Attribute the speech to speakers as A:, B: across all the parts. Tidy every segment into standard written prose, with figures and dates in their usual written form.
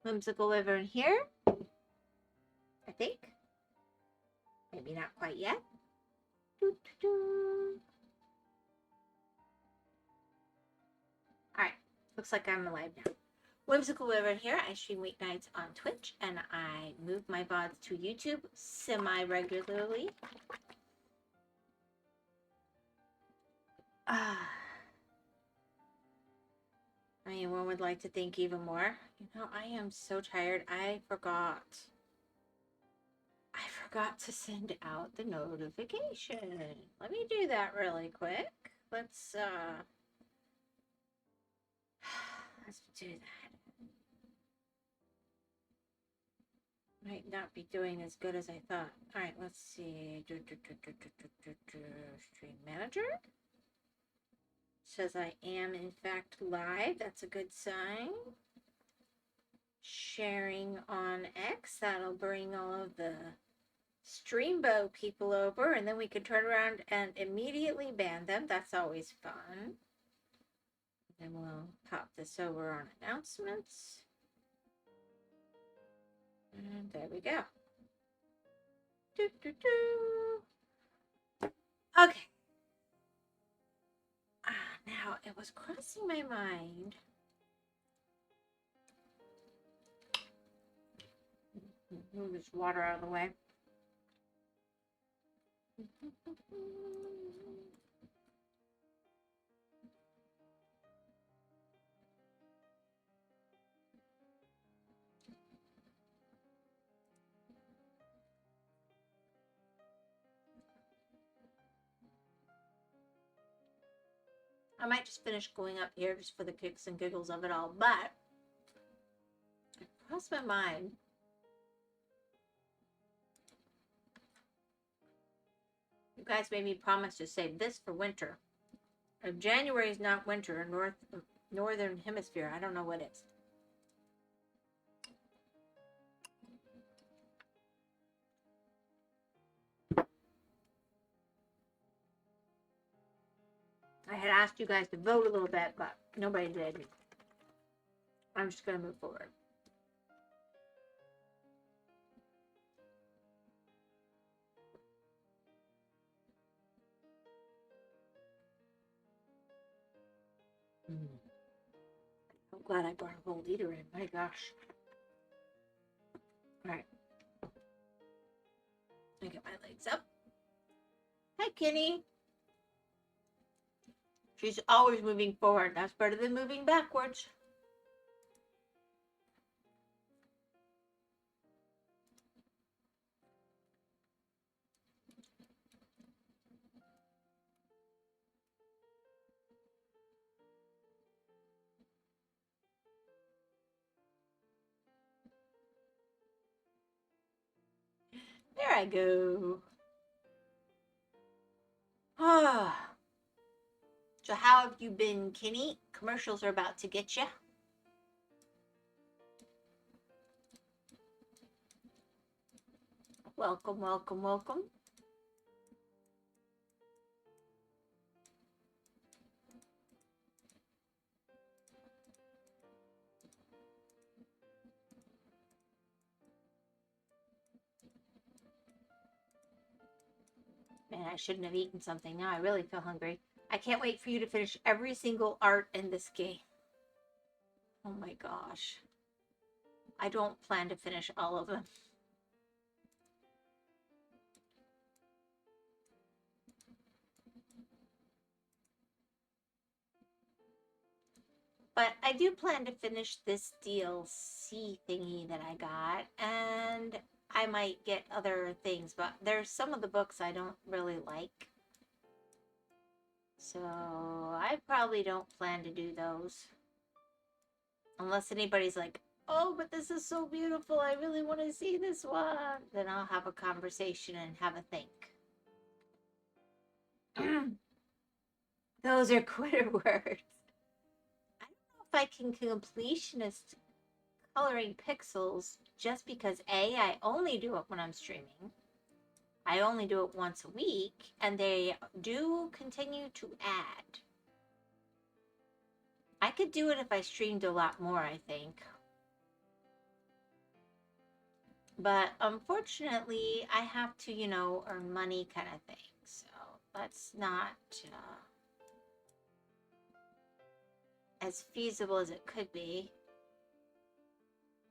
A: WhymsicalWyvern here. I think. Maybe not quite yet. Alright, looks like I'm alive now. WhymsicalWyvern here. I stream weeknights on Twitch and I move my VODs to YouTube semi-regularly. I mean, one would like to think even more. You know, I am so tired. I forgot to send out the notification. Let me do that really quick. Let's do that. Might not be doing as good as I thought. All right, let's see. Stream manager says I am in fact live. That's a good sign. Sharing on X. That'll bring all of the Streambo people over, and then we can turn around and immediately ban them. That's always fun. Then we'll pop this over on announcements. And there we go. Okay. Now, it was crossing my mind. Move this water out of the way. I might just finish going up here just for the kicks and giggles of it all, but it crossed my mind. You guys made me promise to save this for winter. If January is not winter in northern hemisphere, I don't know what is. I had asked you guys to vote a little bit, but nobody did. I'm just going to move forward. I'm glad I brought a whole liter in. My gosh. All right. I get my legs up. Hi, Kenny. She's always moving forward. That's better than moving backwards. There I go. Ah. So how have you been, Kenny? Commercials are about to get you. Welcome, welcome, welcome. Man, I shouldn't have eaten something. Now I really feel hungry. I can't wait for you to finish every single art in this game. Oh my gosh. I don't plan to finish all of them. But I do plan to finish this DLC thingy that I got, and I might get other things, but there's some of the books I don't really like. So I probably don't plan to do those. Unless anybody's like, oh, but this is so beautiful, I really want to see this one. Then I'll have a conversation and have a think. Those are quitter words. I don't know if I can completionist coloring pixels just because A, I only do it when I'm streaming. I only do it once a week, and they do continue to add. I could do it if I streamed a lot more, I think. But unfortunately, I have to, you know, earn money kind of thing. So that's not as feasible as it could be.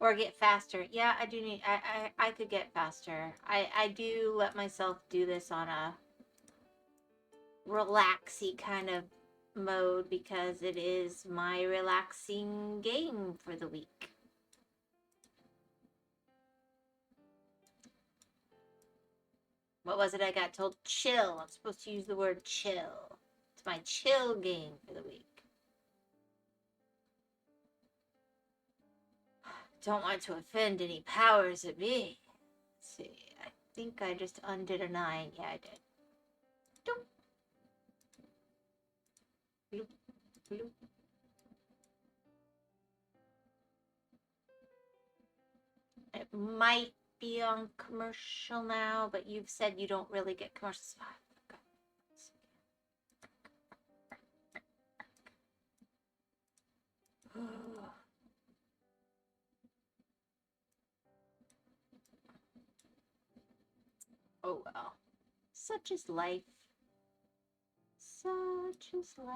A: Or get faster. Yeah, I do need, I could get faster. I do let myself do this on a relaxy kind of mode because it is my relaxing game for the week. What was it I got told? Chill. I'm supposed to use the word chill. It's my chill game for the week. Don't want to offend any powers that be. Let's see. I think I just undid a 9. Yeah, I did. Doop. Bloop, bloop. It might be on commercial now, but you've said you don't really get commercials. Oh well. Such is life. Such is life.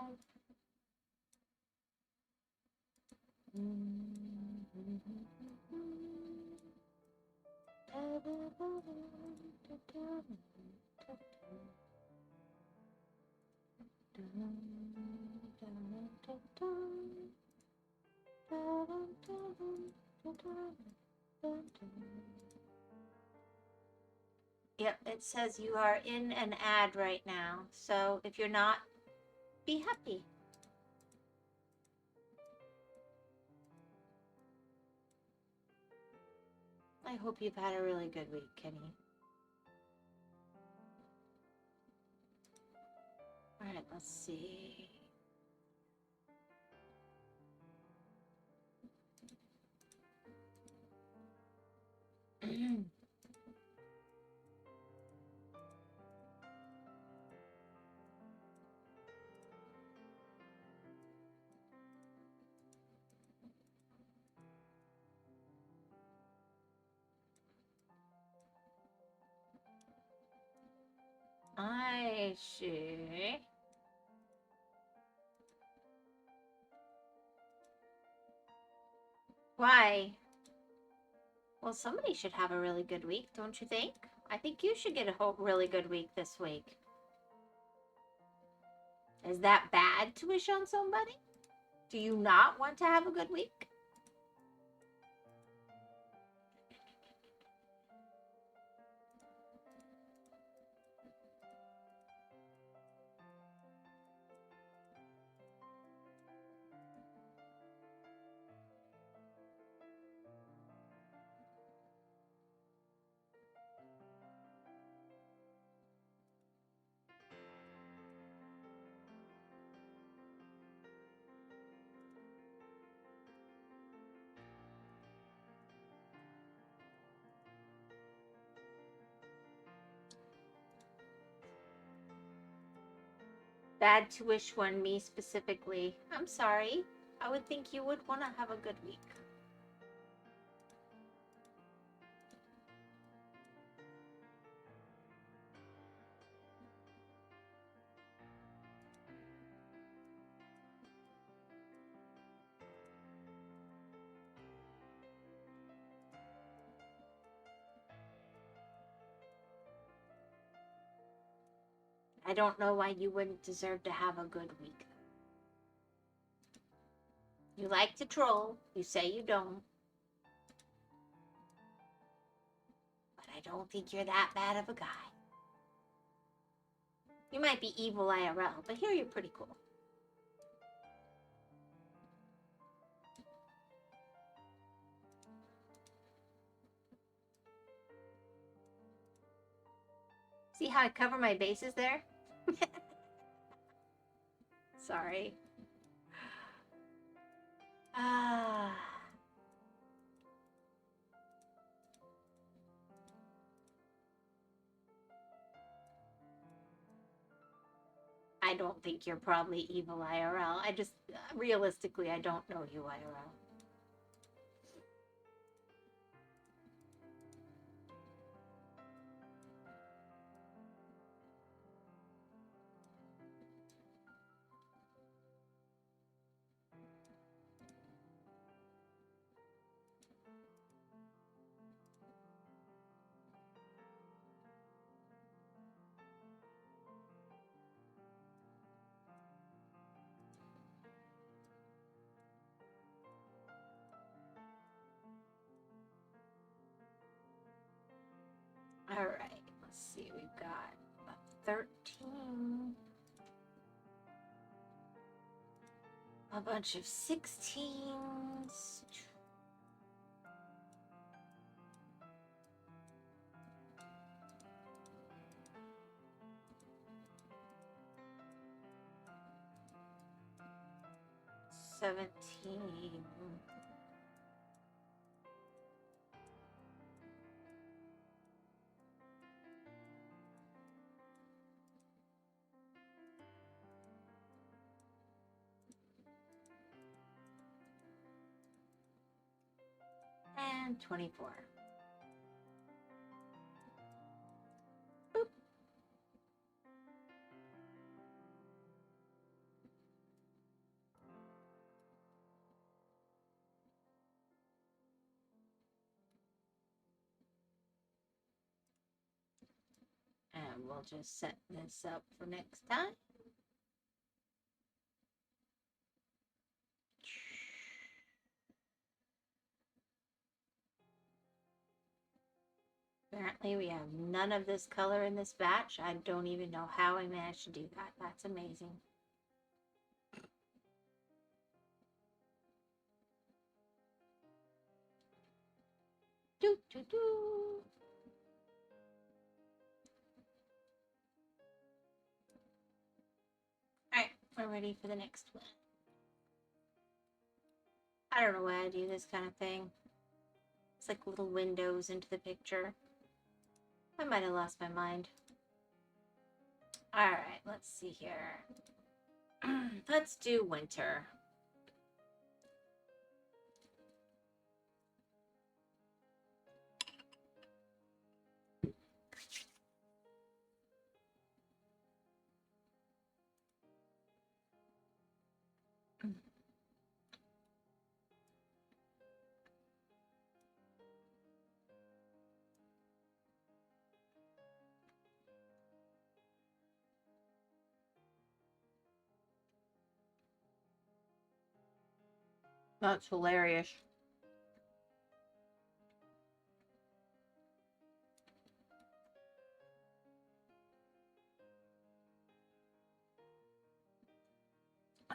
A: Yep, it says you are in an ad right now. So if you're not, be happy. I hope you've had a really good week, Kenny. All right, let's see. I see. Why? Well, somebody should have a really good week, don't you think? I think you should get a really good week this week. Is that bad to wish on somebody? Do you not want to have a good week? Bad to wish one, me specifically. I'm sorry. I would think you would want to have a good week. I don't know why you wouldn't deserve to have a good week. You like to troll. You say you don't. But I don't think you're that bad of a guy. You might be evil IRL, but here you're pretty cool. See how I cover my bases there? Sorry. Ah. I don't think you're probably evil IRL. I just, realistically, I don't know you IRL. bunch of 16s. $17. And 24. Boop. And we'll just set this up for next time. Apparently we have none of this color in this batch. I don't even know how I managed to do that. That's amazing. Do, do, do. Alright, we're ready for the next one. I don't know why I do this kind of thing. It's like little windows into the picture. I might have lost my mind. Alright, let's see here. Let's do winter. That's hilarious.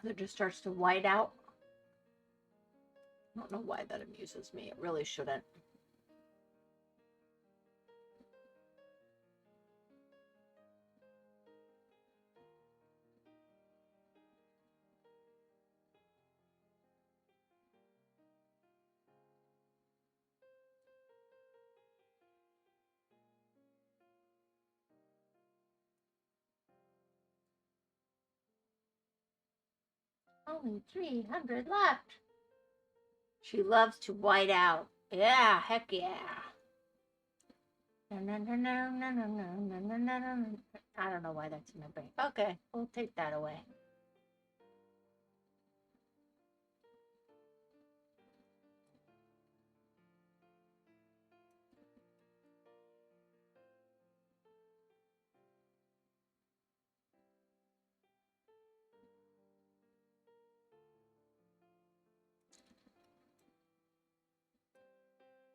A: It just starts to white out. I don't know why that amuses me. It really shouldn't. Only 300 left. She loves to white out. Yeah, heck yeah. I don't know why that's in my brain. Okay, we'll take that away.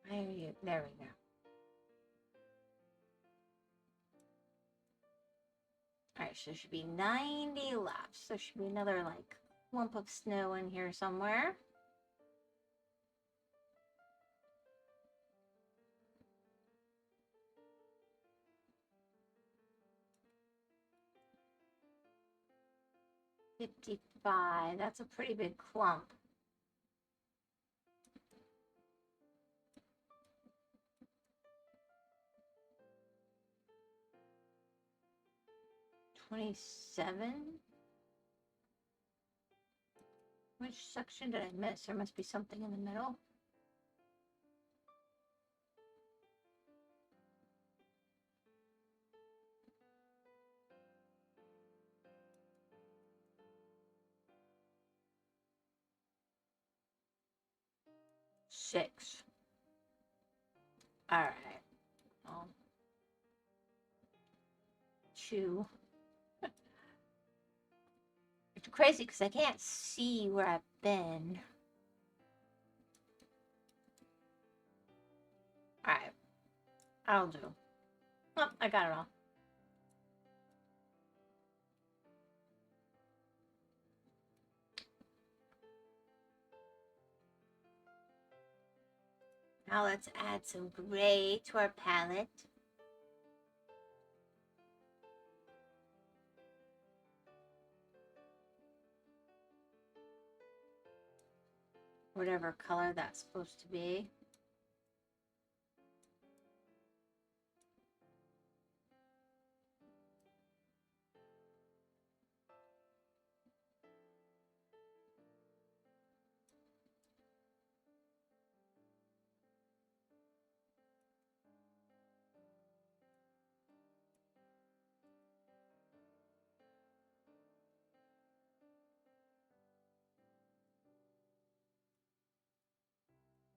A: Where are you? There we go. Alright, so there should be 90 left. So there should be another, like, lump of snow in here somewhere. $55. That's a pretty big clump. $27. Which section did I miss? There must be something in the middle. Six. All right. Well, 2. It's crazy because I can't see where I've been. All right. I'll do. Oh, I got it all. Now let's add some gray to our palette. Whatever color that's supposed to be.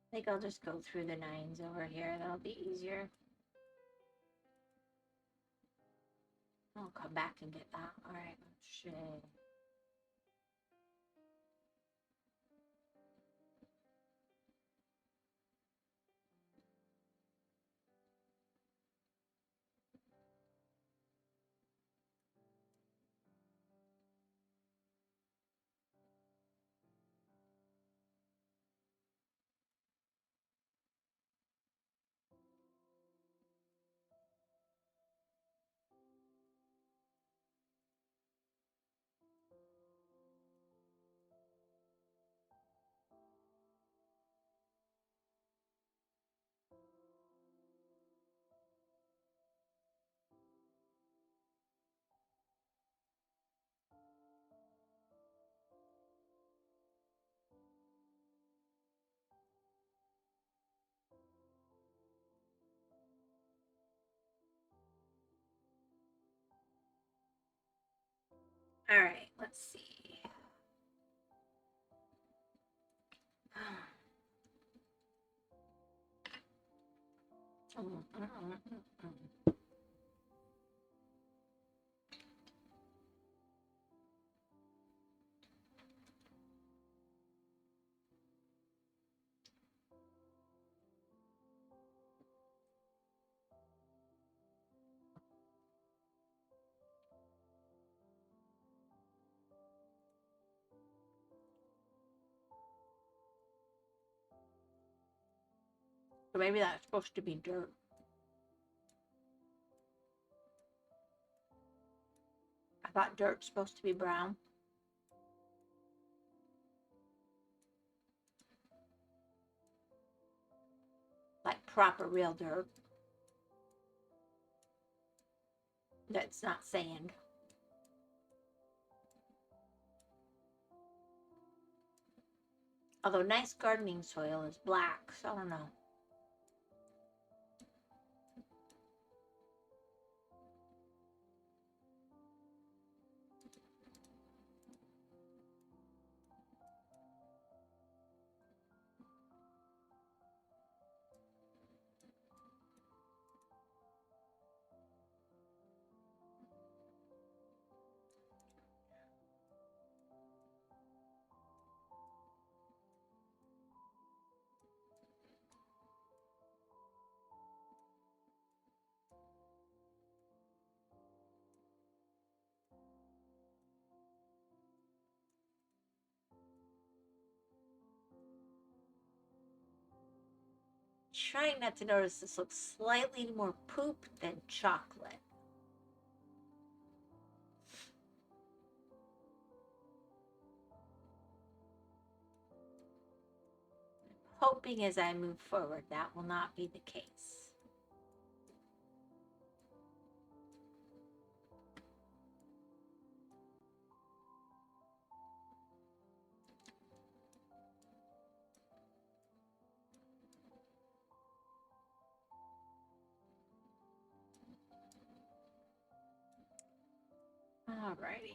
A: I think I'll just go through the 9s over here. That'll be easier. I'll come back and get that. All right, shade. All right, let's see. Or maybe that's supposed to be dirt. I thought dirt's supposed to be brown. Like proper real dirt. That's not sand. Although nice gardening soil is black, so I don't know. Trying not to notice this looks slightly more poop than chocolate. Hoping as I move forward that will not be the case. Alrighty.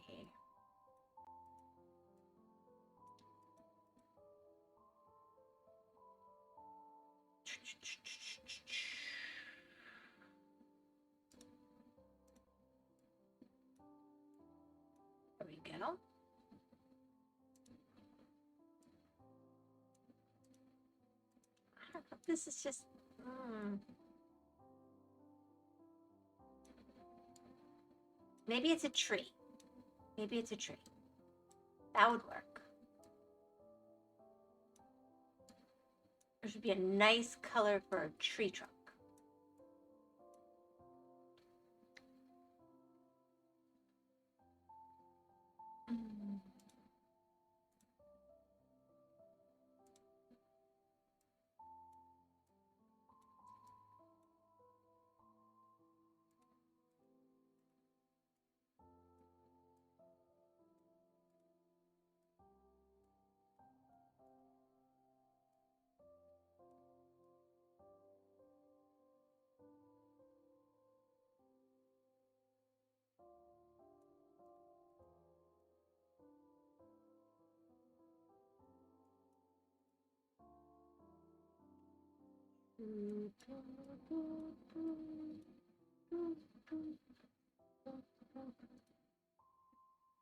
A: There we go. This is just... Maybe it's a tree. Maybe it's a tree. That would work. There should be a nice color for a tree trunk.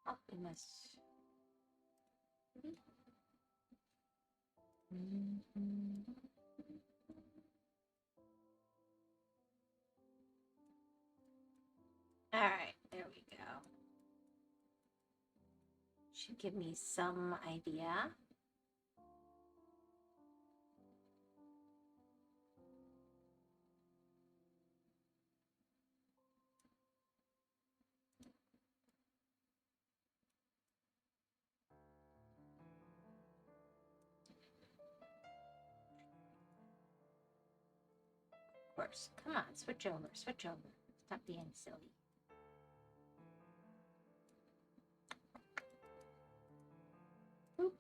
A: Optimus. All right, there we go. Should give me some idea. Of course. Come on, switch over, switch over. Stop being silly. Boop.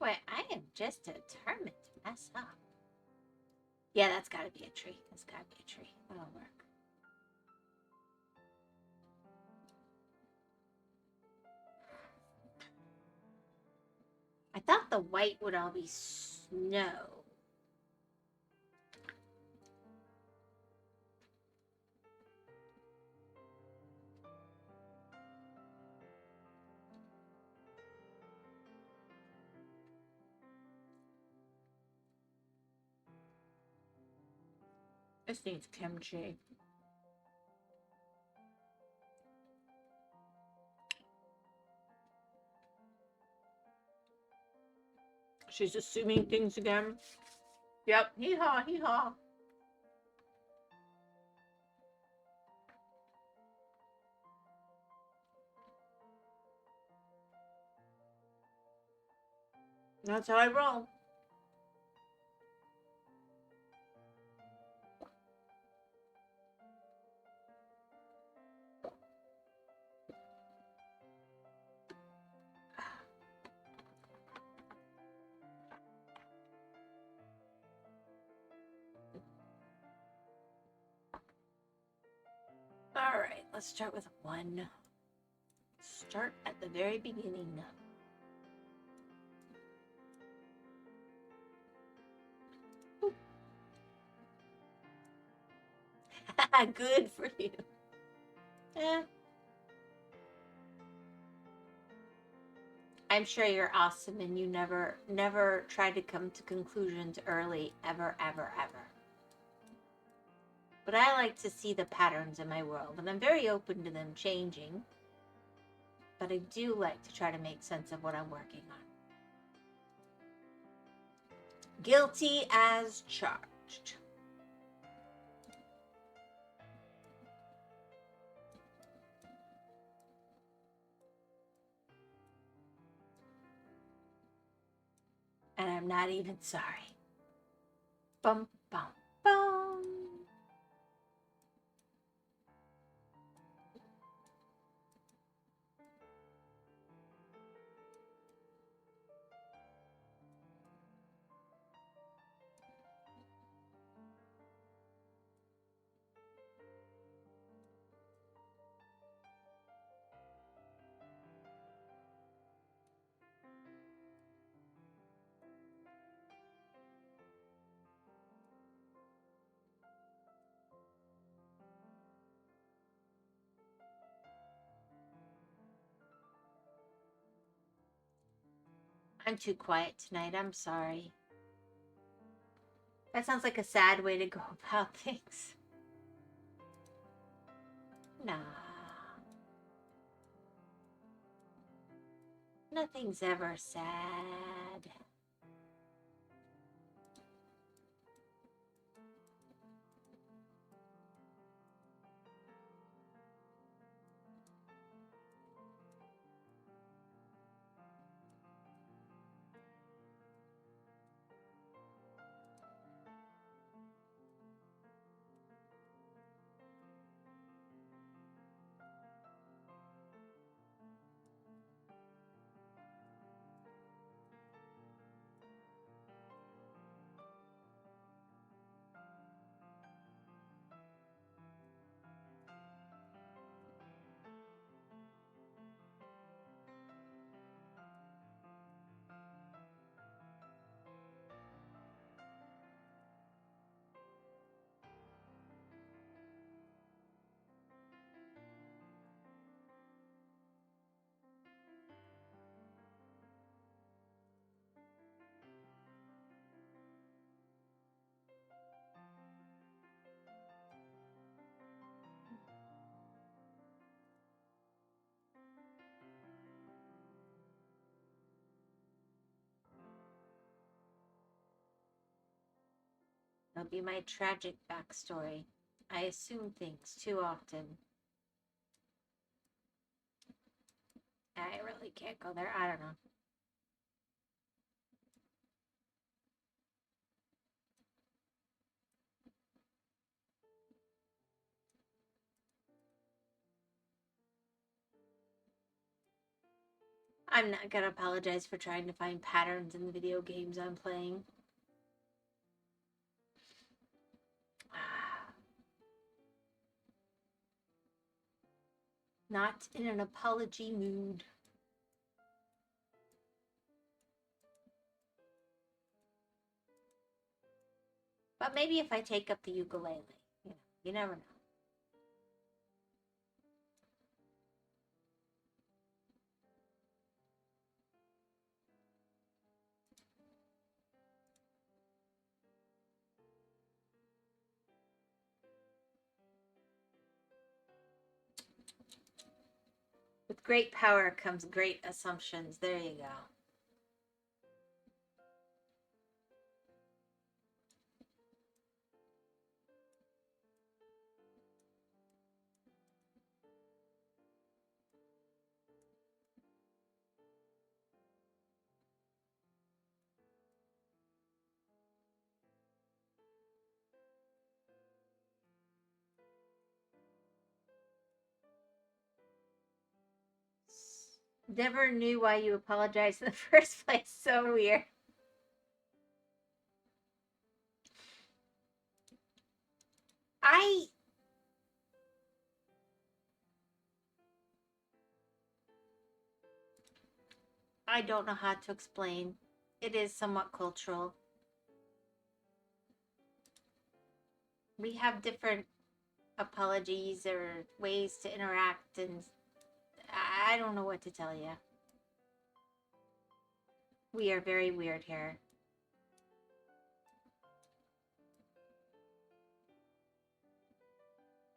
A: Boy, I am just determined to mess up. Yeah, that's gotta be a tree. That's gotta be a tree. That'll work. I thought the white would all be snow. This needs kimchi. She's assuming things again. Yep, hee-haw, hee-haw. That's how I roll. All right, let's start with 1. Start at the very beginning. Good for you. I'm sure you're awesome and you never try to come to conclusions early, ever, ever, ever. But I like to see the patterns in my world, and I'm very open to them changing. But I do like to try to make sense of what I'm working on. Guilty as charged. And I'm not even sorry. Bum, bum, bum. I'm too quiet tonight. I'm sorry. That sounds like a sad way to go about things. Nah. Nothing's ever sad. That'll be my tragic backstory. I assume things too often. I really can't go there. I don't know. I'm not gonna apologize for trying to find patterns in the video games I'm playing. Not in an apology mood. But maybe if I take up the ukulele, you never know. With great power comes great assumptions. There you go. Never knew why you apologized in the first place. So weird. I don't know how to explain. It is somewhat cultural. We have different apologies or ways to interact, and I don't know what to tell you. We are very weird here.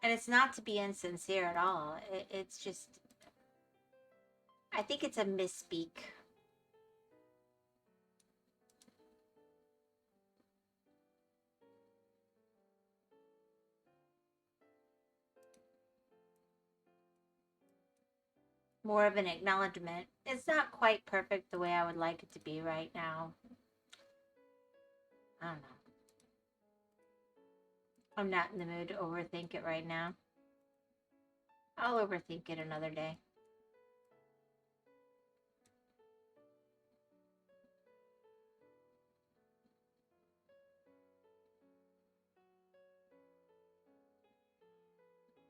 A: And it's not to be insincere at all. It's just, I think it's a misspeak. More of an acknowledgement. It's not quite perfect the way I would like it to be right now. I don't know. I'm not in the mood to overthink it right now. I'll overthink it another day.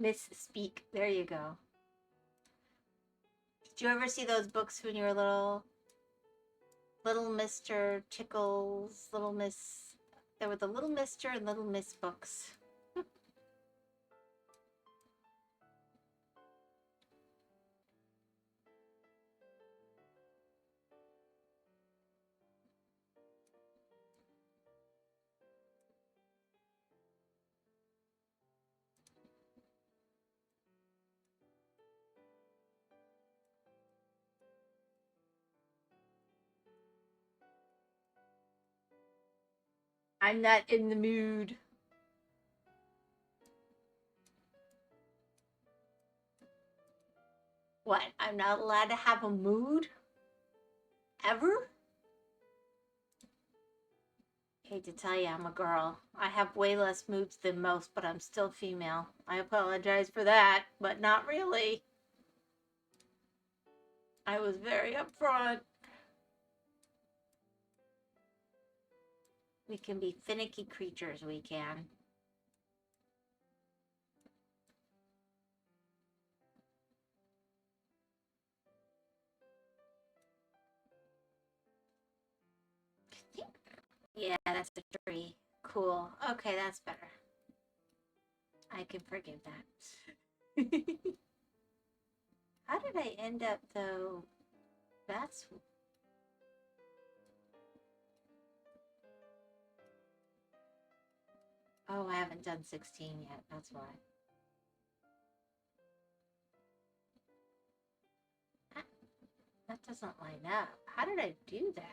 A: Misspeak. There you go. Did you ever see those books when you were little? Little Mr. Tickles, Little Miss. There were the Little Mr. and Little Miss books. I'm not in the mood. What? I'm not allowed to have a mood? Ever? Hate to tell you, I'm a girl. I have way less moods than most, but I'm still female. I apologize for that, but not really. I was very upfront. We can be finicky creatures, we can. Yeah, that's a tree. Cool. Okay, that's better. I can forgive that. How did I end up, though? That's... Oh, I haven't done 16 yet. That's why. That doesn't line up. How did I do that?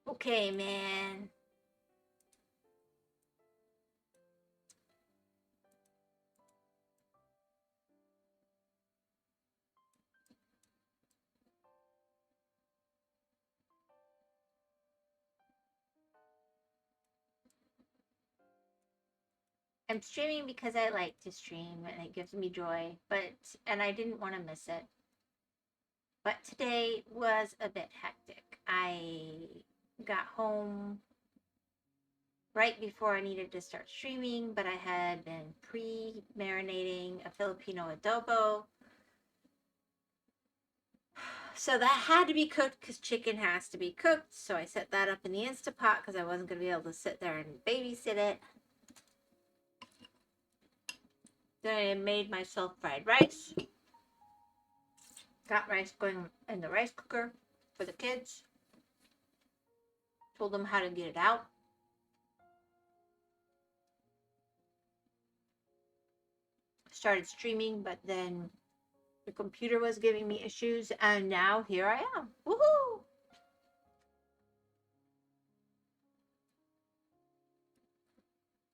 A: Okay, man. I'm streaming because I like to stream and it gives me joy, and I didn't want to miss it. But today was a bit hectic. I got home right before I needed to start streaming, but I had been pre-marinating a Filipino adobo. So that had to be cooked because chicken has to be cooked. So I set that up in the Instapot because I wasn't going to be able to sit there and babysit it. Then I made myself fried rice. Got rice going in the rice cooker for the kids. Told them how to get it out. Started streaming, but then the computer was giving me issues, and now here I am. Woohoo!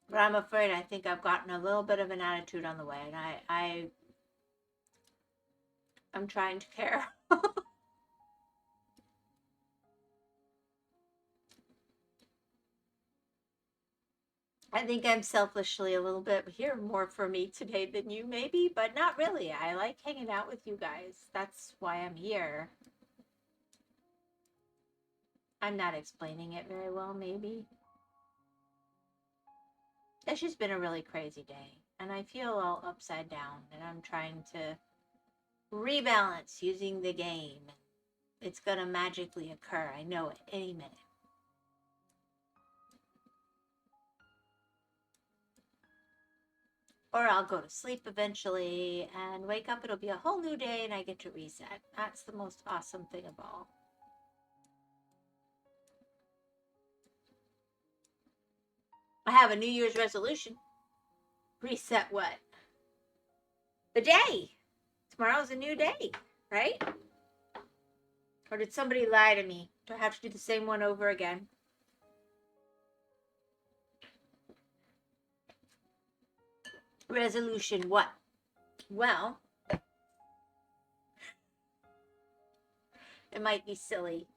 A: But I'm afraid I think I've gotten a little bit of an attitude on the way, and I'm trying to care. I think I'm selfishly a little bit here more for me today than you maybe, but not really. I like hanging out with you guys. That's why I'm here. I'm not explaining it very well, maybe. It's just been a really crazy day, and I feel all upside down, and I'm trying to rebalance using the game. It's gonna magically occur. I know it any minute. Or I'll go to sleep eventually and wake up. It'll be a whole new day and I get to reset. That's the most awesome thing of all. I have a New Year's resolution. Reset what? The day. Tomorrow's a new day, right? Or did somebody lie to me? Do I have to do the same one over again? Resolution what? Well, it might be silly,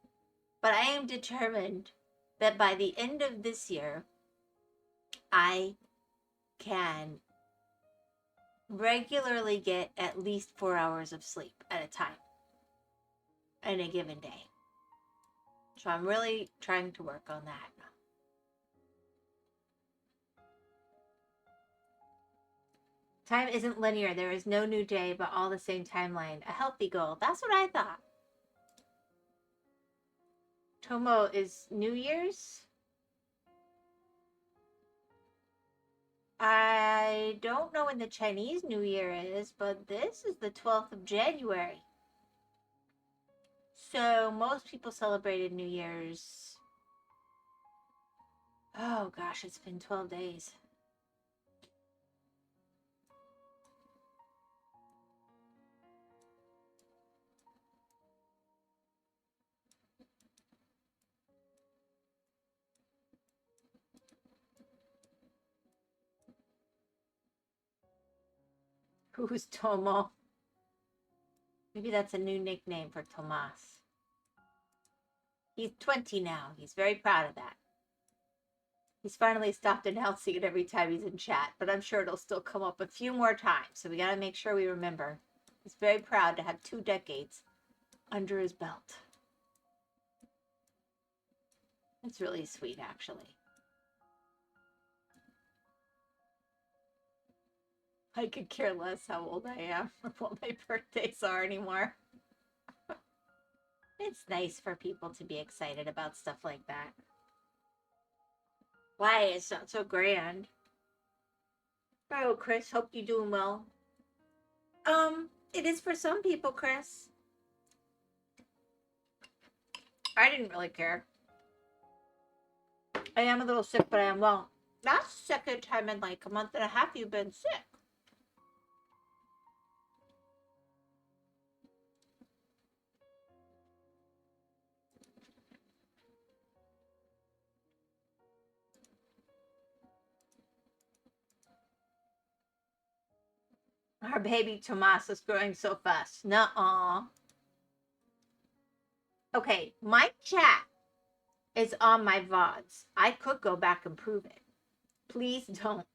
A: but I am determined that by the end of this year, I can regularly get at least 4 hours of sleep at a time in a given day. So I'm really trying to work on that. Time isn't linear. There is no new day, but all the same timeline. A healthy goal. That's what I thought. Tomo is New Year's? I don't know when the Chinese New Year is, but this is the 12th of January. So most people celebrated New Year's. Oh gosh, it's been 12 days. Who's Tomo? Maybe that's a new nickname for Tomas. He's 20 now. He's very proud of that. He's finally stopped announcing it every time he's in chat, but I'm sure it'll still come up a few more times, so we gotta make sure we remember. He's very proud to have 2 decades under his belt. It's really sweet, actually. I could care less how old I am or what my birthdays are anymore. It's nice for people to be excited about stuff like that. Why? It's not so grand. Oh, Chris, hope you're doing well. It is for some people, Chris. I didn't really care. I am a little sick, but I am well. That's the second time in like a month and a half you've been sick. Our baby Tomas is growing so fast. Nuh-uh. Okay, my chat is on my VODs. I could go back and prove it. Please don't.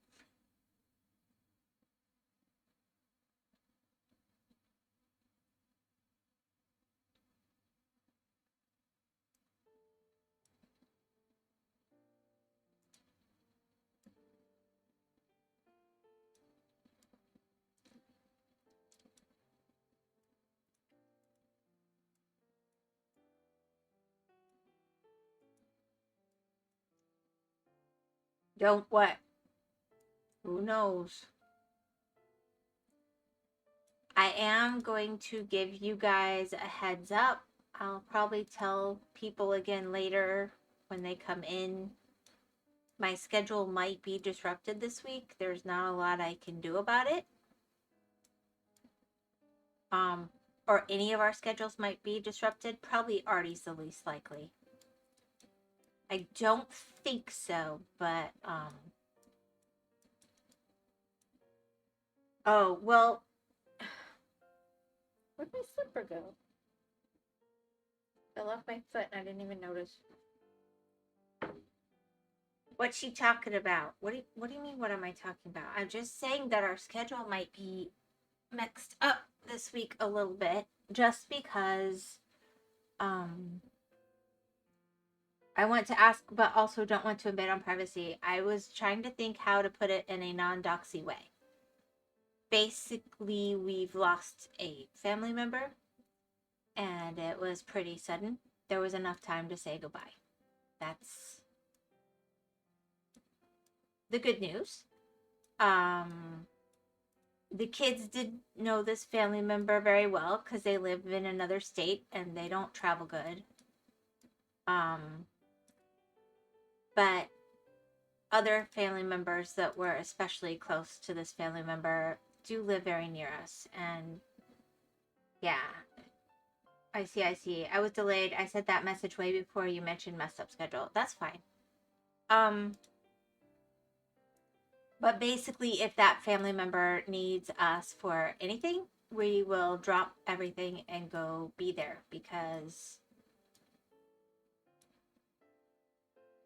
A: Don't what? Who knows? I am going to give you guys a heads up. I'll probably tell people again later when they come in. My schedule might be disrupted this week. There's not a lot I can do about it. Or any of our schedules might be disrupted. Probably Artie's the least likely. I don't think so, but oh, well, where'd my slipper go? I left my foot and I didn't even notice. What's she talking about? What do you mean, what am I talking about? I'm just saying that our schedule might be mixed up this week a little bit, just because I want to ask, but also don't want to invade on privacy. I was trying to think how to put it in a non-doxy way. Basically, we've lost a family member, and it was pretty sudden. There was enough time to say goodbye. That's the good news. The kids did know this family member very well because they live in another state and they don't travel good. But other family members that were especially close to this family member do live very near us. And yeah, I see. I was delayed. I sent that message way before you mentioned messed up schedule. That's fine. But basically, if that family member needs us for anything, we will drop everything and go be there, because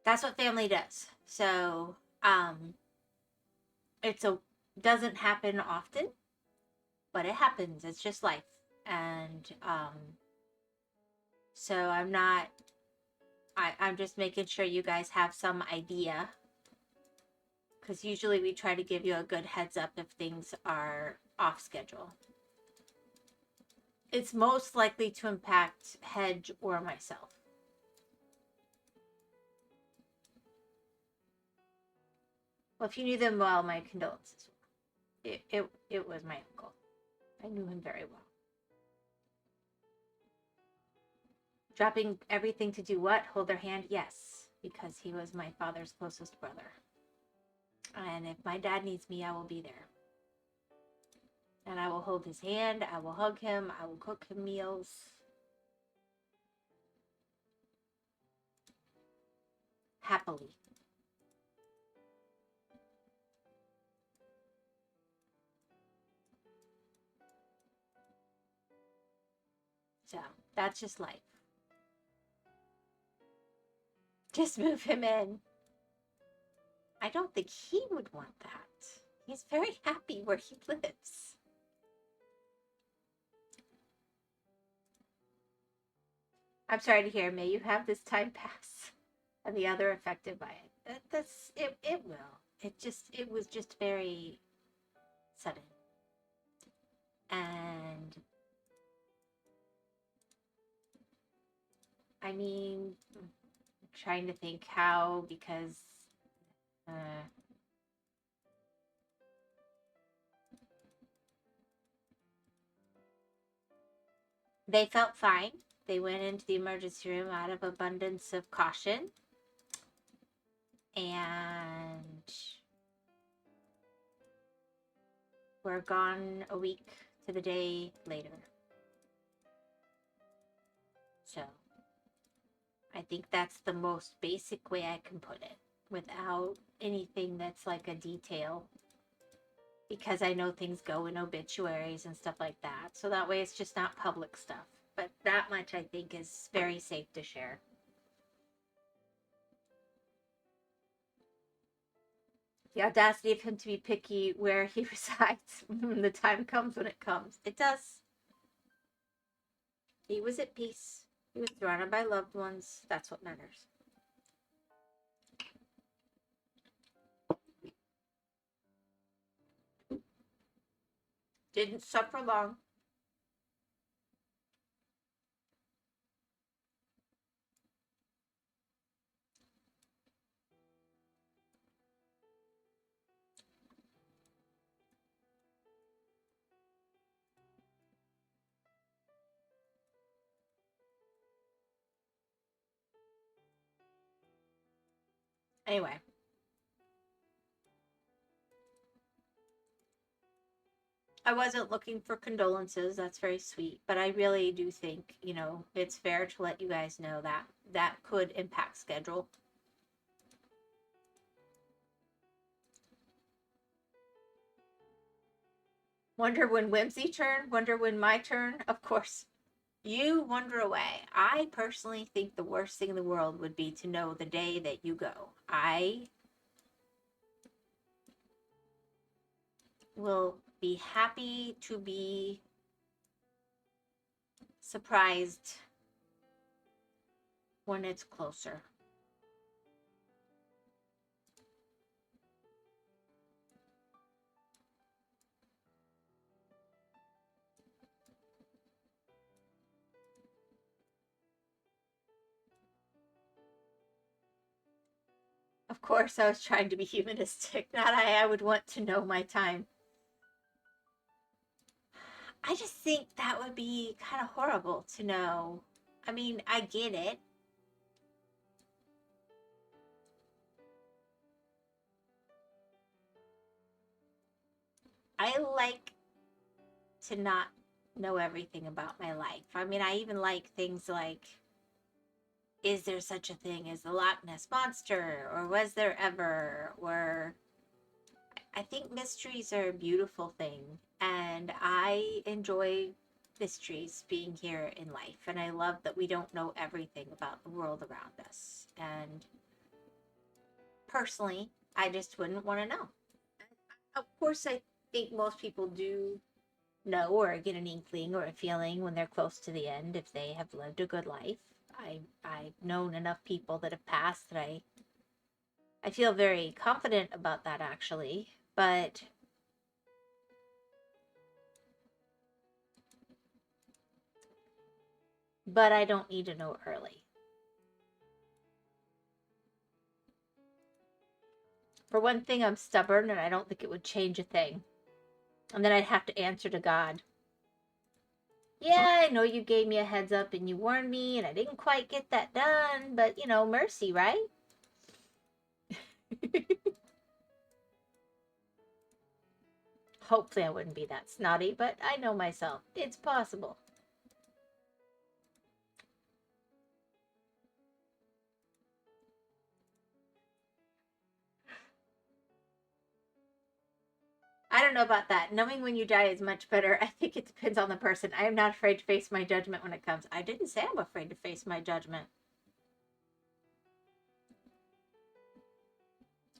A: that's what family does. So, doesn't happen often, but it happens. It's just life. And, so I'm just making sure you guys have some idea, because usually we try to give you a good heads up if things are off schedule. It's most likely to impact Hedge or myself. Well, if you knew them well, my condolences. It was my uncle. I knew him very well. Dropping everything to do what? Hold their hand? Yes, because he was my father's closest brother. And if my dad needs me, I will be there. And I will hold his hand. I will hug him. I will cook him meals. Happily. So that's just life. Just move him in. I don't think he would want that. He's very happy where he lives. I'm sorry to hear. May you have this time pass and the other affected by it. It will. It was just very sudden. And I mean, I'm trying to think how, because they felt fine. They went into the emergency room out of abundance of caution. And we're gone a week to the day later. So I think that's the most basic way I can put it without anything that's like a detail, because I know things go in obituaries and stuff like that. So that way it's just not public stuff. But that much I think is very safe to share. The audacity of him to be picky where he resides. The time comes when it comes. It does. He was at peace. He was surrounded by loved ones. That's what matters. Didn't suffer long. Anyway. I wasn't looking for condolences. That's very sweet. But I really do think, it's fair to let you guys know that that could impact schedule. Wonder when Whimsy turn? Wonder when my turn? Of course. You wonder away. I personally think the worst thing in the world would be to know the day that you go. I will be happy to be surprised when it's closer. Of course, I was trying to be humanistic. Not I would want to know my time. I just think that would be kind of horrible to know. I mean, I get it. I like to not know everything about my life. I mean, I even like things like, is there such a thing as the Loch Ness Monster? Or was there ever? Or I think mysteries are a beautiful thing. And I enjoy mysteries being here in life. And I love that we don't know everything about the world around us. And personally, I just wouldn't want to know. Of course, I think most people do know or get an inkling or a feeling when they're close to the end if they have lived a good life. I've known enough people that have passed that I feel very confident about that, actually. But I don't need to know early. For one thing, I'm stubborn and I don't think it would change a thing. And then I'd have to answer to God. Yeah, I know you gave me a heads up and you warned me and I didn't quite get that done, but mercy, right? Hopefully I wouldn't be that snotty, but I know myself. It's possible. I don't know about that. Knowing when you die is much better. I think it depends on the person. I am not afraid to face my judgment when it comes. I didn't say I'm afraid to face my judgment.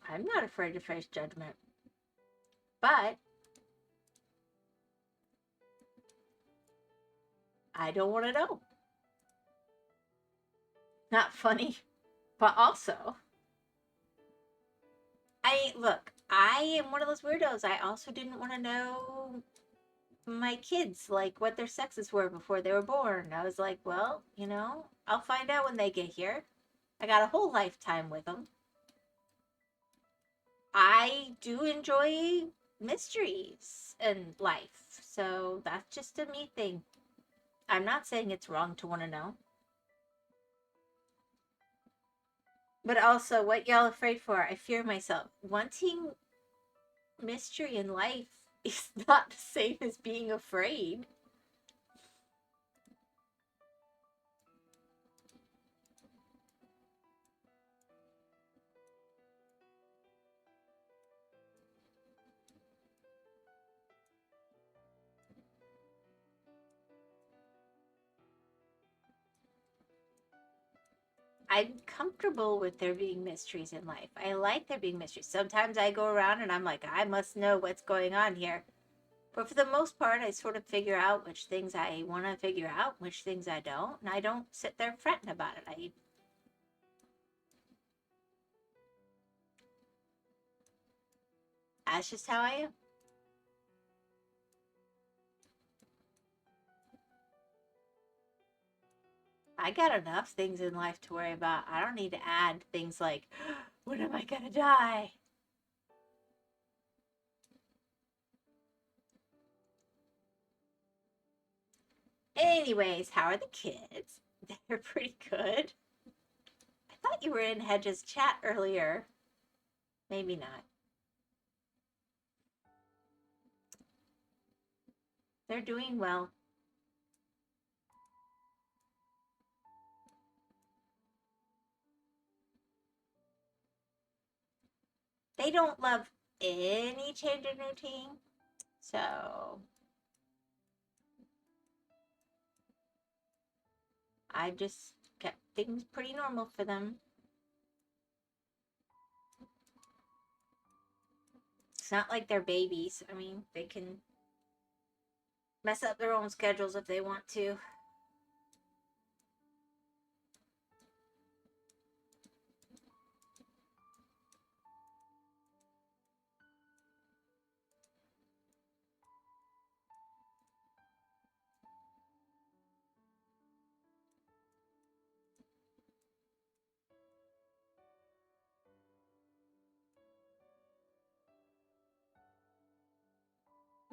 A: I'm not afraid to face judgment. But I don't want to know. Not funny. But also, look, I am one of those weirdos. I also didn't want to know my kids, like what their sexes were before they were born. I was like, well, I'll find out when they get here. I got a whole lifetime with them. I do enjoy mysteries in life, so that's just a me thing. I'm not saying it's wrong to want to know. But also, what y'all afraid for? I fear myself. Wanting mystery in life is not the same as being afraid. I'm comfortable with there being mysteries in life. I like there being mysteries. Sometimes I go around and I'm like, I must know what's going on here. But for the most part, I sort of figure out which things I want to figure out, which things I don't. And I don't sit there fretting about it. That's just how I am. I got enough things in life to worry about. I don't need to add things like, when am I going to die? Anyways, how are the kids? They're pretty good. I thought you were in Hedge's chat earlier. Maybe not. They're doing well. They don't love any change in routine. So I just kept things pretty normal for them. It's not like they're babies. I mean, they can mess up their own schedules if they want to.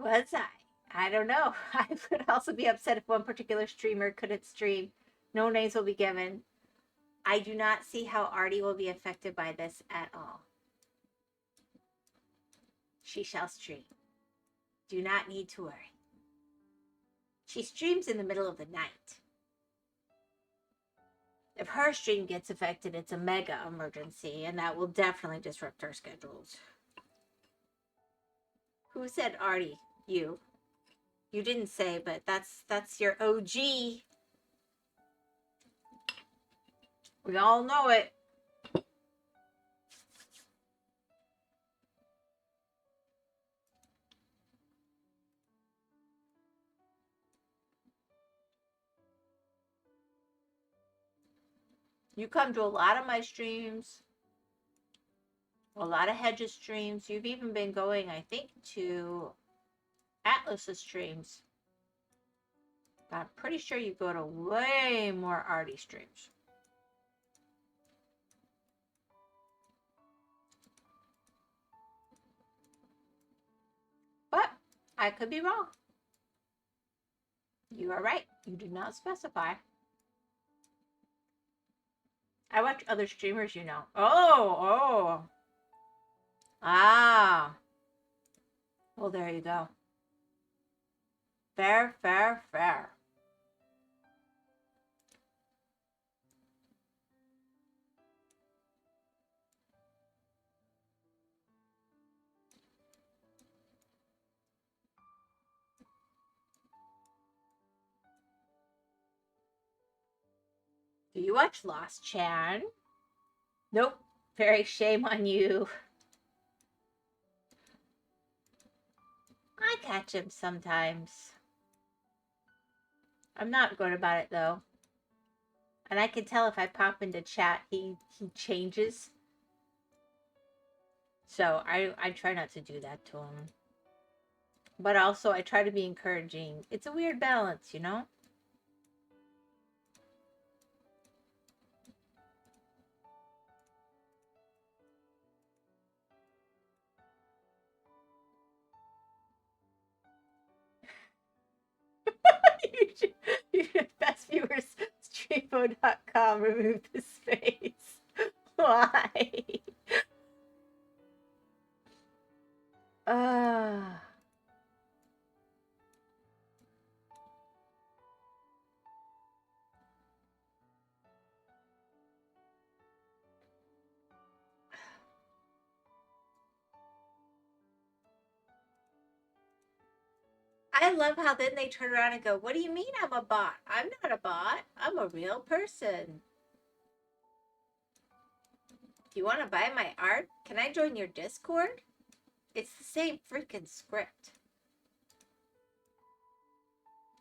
A: Was I? I don't know. I would also be upset if one particular streamer couldn't stream. No names will be given. I do not see how Artie will be affected by this at all. She shall stream. Do not need to worry. She streams in the middle of the night. If her stream gets affected, it's a mega emergency, and that will definitely disrupt our schedules. Who said Artie? You. You didn't say, but that's your OG. We all know it. You come to a lot of my streams, a lot of Hedges streams. You've even been going, I think, to Atlas's streams. But I'm pretty sure you go to way more Artie streams. But I could be wrong. You are right. You did not specify. I watch other streamers, you know. Oh. Ah. Well, there you go. Fair. Do you watch Lost, Chan? Nope. Very shame on you. I catch him sometimes. I'm not good about it though. And I can tell if I pop into chat, he changes. So I try not to do that to him. But also I try to be encouraging. It's a weird balance, you know? you should best viewers streamo.com remove the space. Why? I love how then they turn around and go, what do you mean I'm a bot? I'm not a bot. I'm a real person. Do you want to buy my art? Can I join your Discord? It's the same freaking script.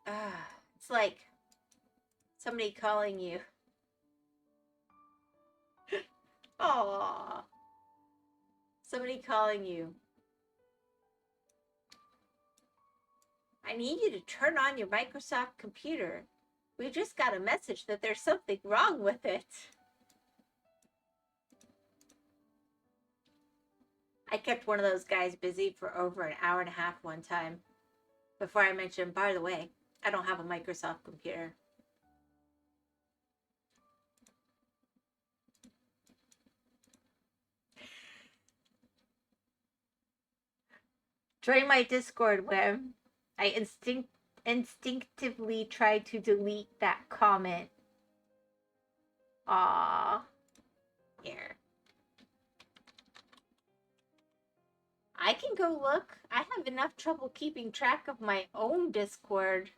A: It's like somebody calling you. Aww. Somebody calling you. I need you to turn on your Microsoft computer. We just got a message that there's something wrong with it. I kept one of those guys busy for over an hour and a half one time. Before I mentioned, by the way, I don't have a Microsoft computer. Join my Discord where I instinctively tried to delete that comment. Aww. Here. I can go look. I have enough trouble keeping track of my own Discord.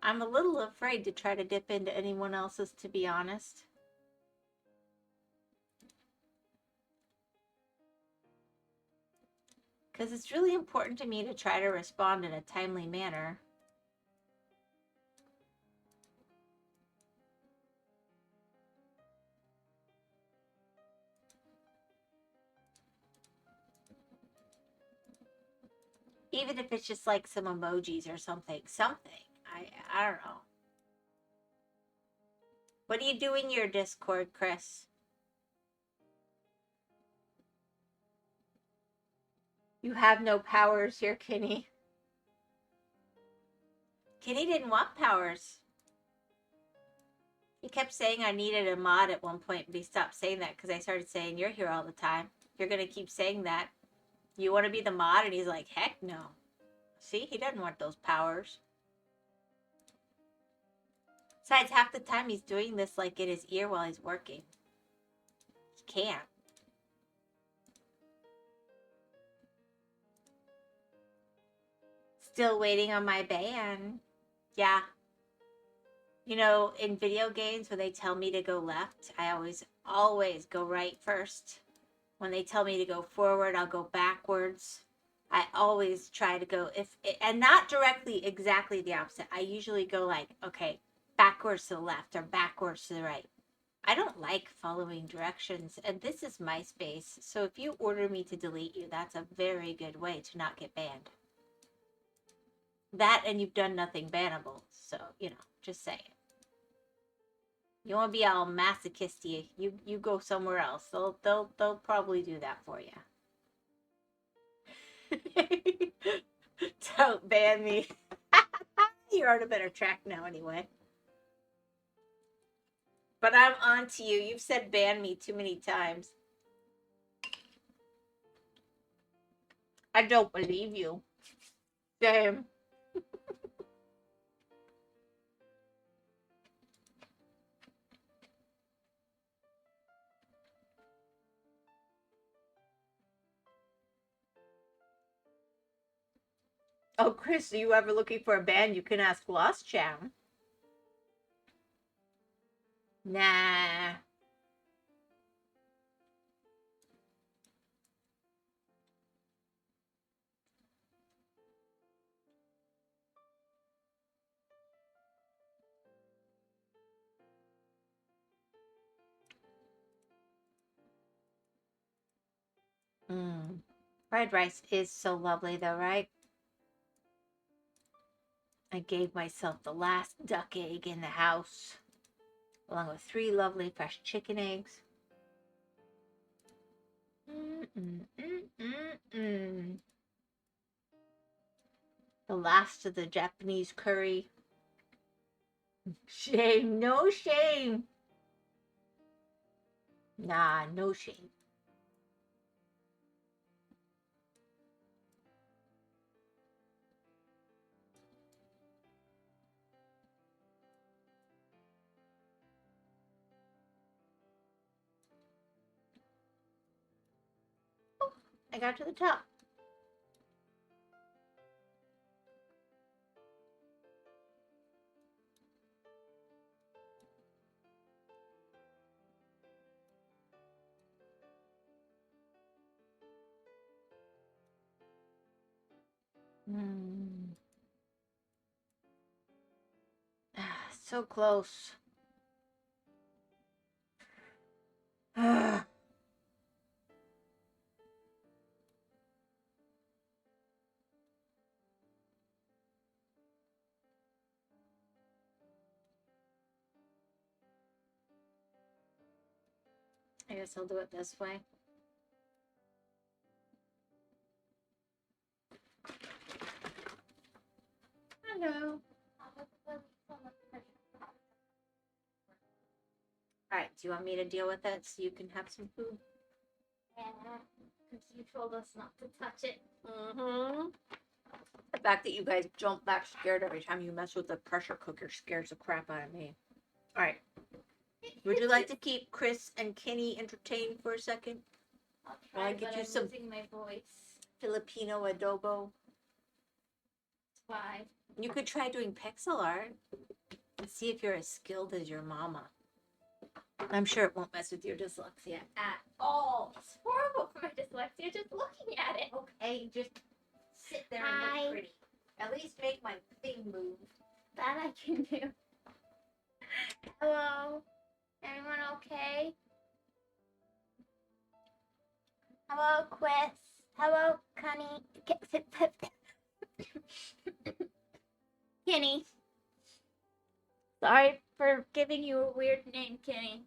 A: I'm a little afraid to try to dip into anyone else's, to be honest. Because it's really important to me to try to respond in a timely manner. Even if it's just like some emojis or something. I don't know. What do you do in your Discord, Chris? You have no powers here, Kenny. Kenny didn't want powers. He kept saying I needed a mod at one point, but he stopped saying that because I started saying, you're here all the time. You're going to keep saying that. You want to be the mod? And he's like, heck no. See, he doesn't want those powers. Besides, half the time he's doing this like in his ear while he's working. He can't. Still waiting on my ban. Yeah. You know, in video games, when they tell me to go left, I always go right first. When they tell me to go forward, I'll go backwards. I always try to go, and not directly exactly the opposite. I usually go like, okay, backwards to the left or backwards to the right. I don't like following directions, and this is MySpace, so if you order me to delete you, that's a very good way to not get banned. That and you've done nothing bannable, so, you know, just saying. You want to be all masochisty, you go somewhere else. They'll probably do that for you. Don't ban me. You're on a better track now anyway. But I'm on to you. You've said ban me too many times. I don't believe you. Damn. Oh, Chris, are you ever looking for a band? You can ask Lost Jam. Nah. Fried rice is so lovely though, right? I gave myself the last duck egg in the house, along with 3 lovely fresh chicken eggs. The last of the Japanese curry. Shame, no shame. Nah, no shame. I got to the top. So close. I guess I'll do it this way. Hello. Alright, do you want me to deal with it so you can have some food?
B: Yeah, because you told us not to touch it.
A: The fact that you guys jump back scared every time you mess with the pressure cooker scares the crap out of me. Alright. Would you like to keep Chris and Kenny entertained for a second?
B: I'll try,
A: I'll get
B: but
A: you
B: I'm
A: some
B: losing my voice.
A: Filipino adobo.
B: Why?
A: You could try doing pixel art and see if you're as skilled as your mama. I'm sure it won't mess with your dyslexia at all.
B: It's horrible for my dyslexia just looking at it.
A: Okay, just sit there and
B: Hi.
A: look pretty. At least make my thing move.
B: That I can do. Hello? Everyone okay? Hello, Chris. Hello, Connie. Kenny. Sorry for giving you a weird name, Kenny.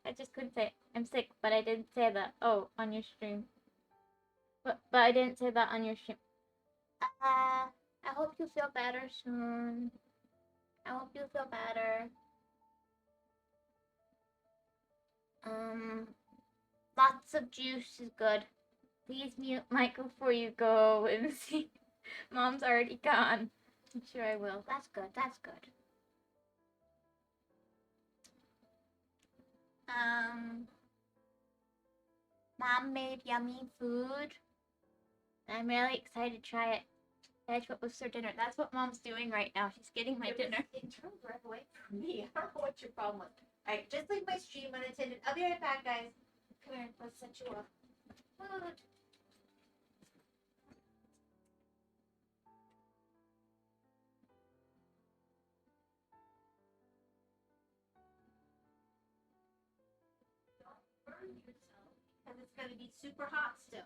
B: I just couldn't say it. I'm sick, but I didn't say that. Oh, on your stream. But I didn't say that on your stream. I hope you feel better soon. I hope you feel better. Lots of juice is good. Please mute Michael before you go, Whimsy. Mom's already gone. I'm sure I will. That's good. That's good. Mom made yummy food. I'm really excited to try it. That's what was for dinner. That's what Mom's doing right now. She's getting my dinner.
A: It turned right away from me. I don't know what your problem was. Alright, just leave my stream unattended. I'll be right back, guys.
B: Come here, let's set you up. Food.
A: Burn yourself because it's going to be super hot still.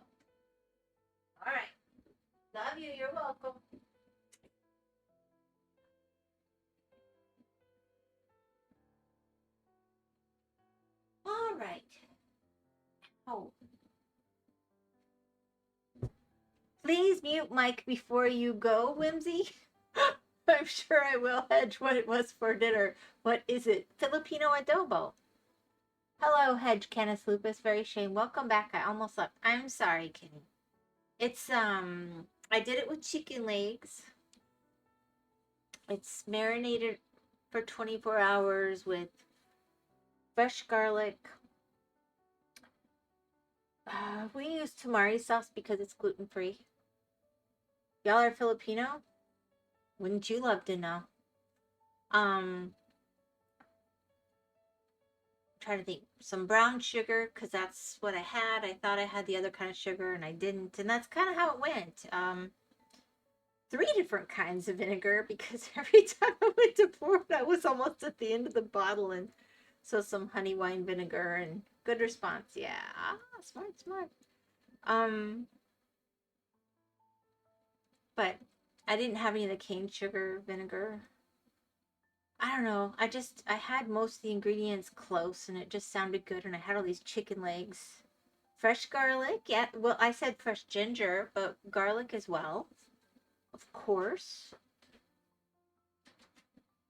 A: Alright. Love you. You're welcome. Alright. Oh. Please mute Mike before you go, Whimsy. I'm sure I will. Hedge, what it was for dinner. What is it? Filipino adobo. Hello, Hedge Canis Lupus. Very shame. Welcome back. I almost left. I'm sorry, Kenny. It's, I did it with chicken legs. It's marinated for 24 hours with fresh garlic. We use tamari sauce because it's gluten-free. Y'all are Filipino? Wouldn't you love to know? trying to think. Some brown sugar, because that's what I had. I thought I had the other kind of sugar, and I didn't. And that's kind of how it went. 3 different kinds of vinegar, because every time I went to pour it, I was almost at the end of the bottle. And so some honey wine vinegar, and good response. Yeah. Smart, smart. But I didn't have any of the cane sugar vinegar. I don't know. I had most of the ingredients close and it just sounded good. And I had all these chicken legs. Fresh garlic. Yeah. Well, I said fresh ginger, but garlic as well. Of course.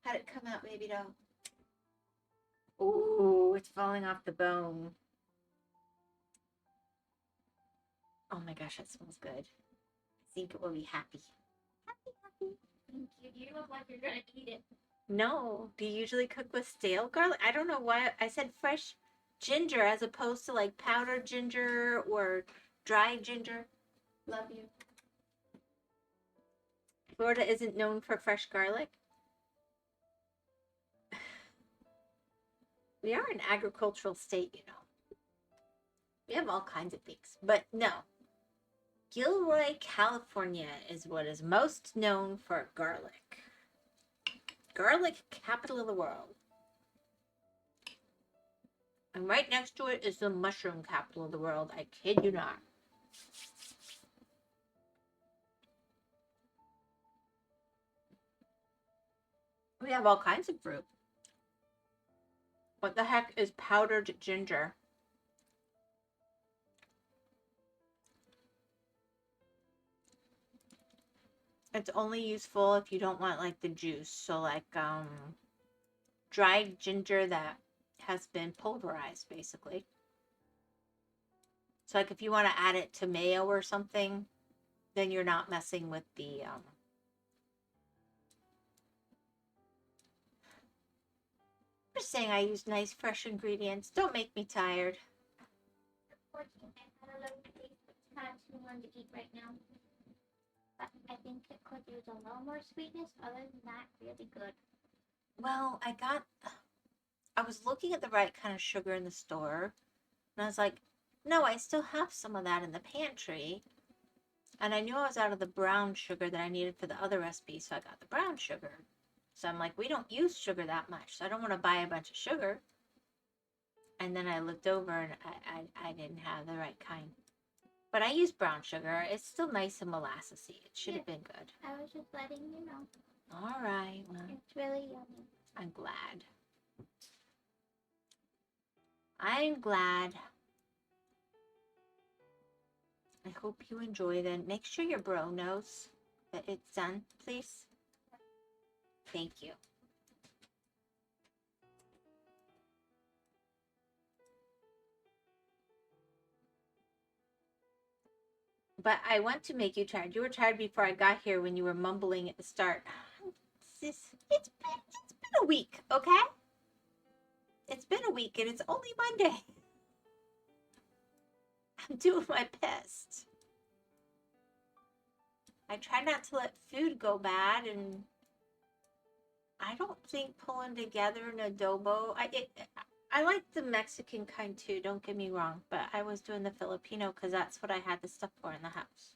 A: How'd it come out, baby doll? Ooh, it's falling off the bone. Oh my gosh, that smells good. I think it will be happy. Happy.
B: Thank you. You look like you're gonna eat it.
A: No. Do you usually cook with stale garlic? I don't know why I said fresh ginger as opposed to like powdered ginger or dried ginger. Love you. Florida isn't known for fresh garlic. We are an agricultural state, you know. We have all kinds of things. But no. Gilroy, California is what is most known for garlic. Garlic capital of the world. And right next to it is the mushroom capital of the world. I kid you not. We have all kinds of fruit. What the heck is powdered ginger? It's only useful if you don't want like the juice. So like dried ginger that has been pulverized basically. So like if you want to add it to mayo or something, then you're not messing with the I'm just saying I use nice fresh ingredients. Don't make me tired.
B: Unfortunately, I had a little taste. It's kind of too much to eat right now. But I think it could use a little more sweetness. Other than that, really good.
A: Well, I was looking at the right kind of sugar in the store, and I was like, no, I still have some of that in the pantry. And I knew I was out of the brown sugar that I needed for the other recipe, so I got the brown sugar. So I'm like, we don't use sugar that much, so I don't want to buy a bunch of sugar. And then I looked over and I didn't have the right kind. But I used brown sugar. It's still nice and molassesy. It should have been good.
B: I was just letting you know.
A: All right. Well,
B: it's really yummy.
A: I'm glad. I'm glad. I hope you enjoy then. Make sure your bro knows that it's done, please. Thank you. But I want to make you tired. You were tired before I got here when you were mumbling at the start. It's been a week, okay? It's been a week and it's only Monday. I'm doing my best. I try not to let food go bad, and I don't think pulling together an adobo. I like the Mexican kind too, don't get me wrong, but I was doing the Filipino because that's what I had the stuff for in the house.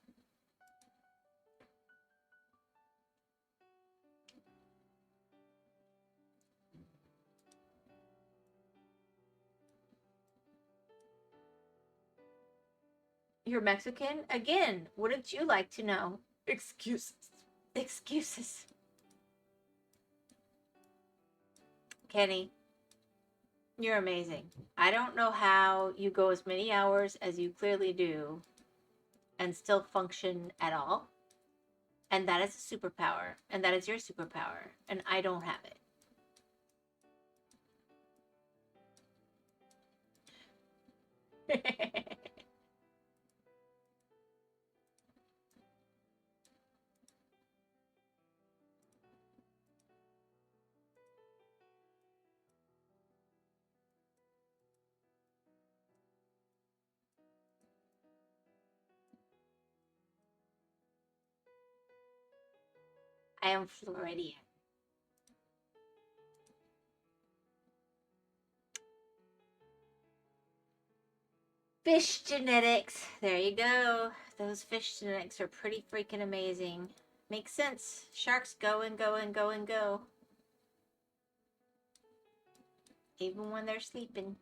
A: You're Mexican? Again, wouldn't you like to know? Excuses. Excuses. Kenny, you're amazing. I don't know how you go as many hours as you clearly do and still function at all. And that is a superpower. And that is your superpower. And I don't have it. I am Floridian. Fish genetics. There you go. Those fish genetics are pretty freaking amazing. Makes sense. Sharks go and go and go and go. Even when they're sleeping.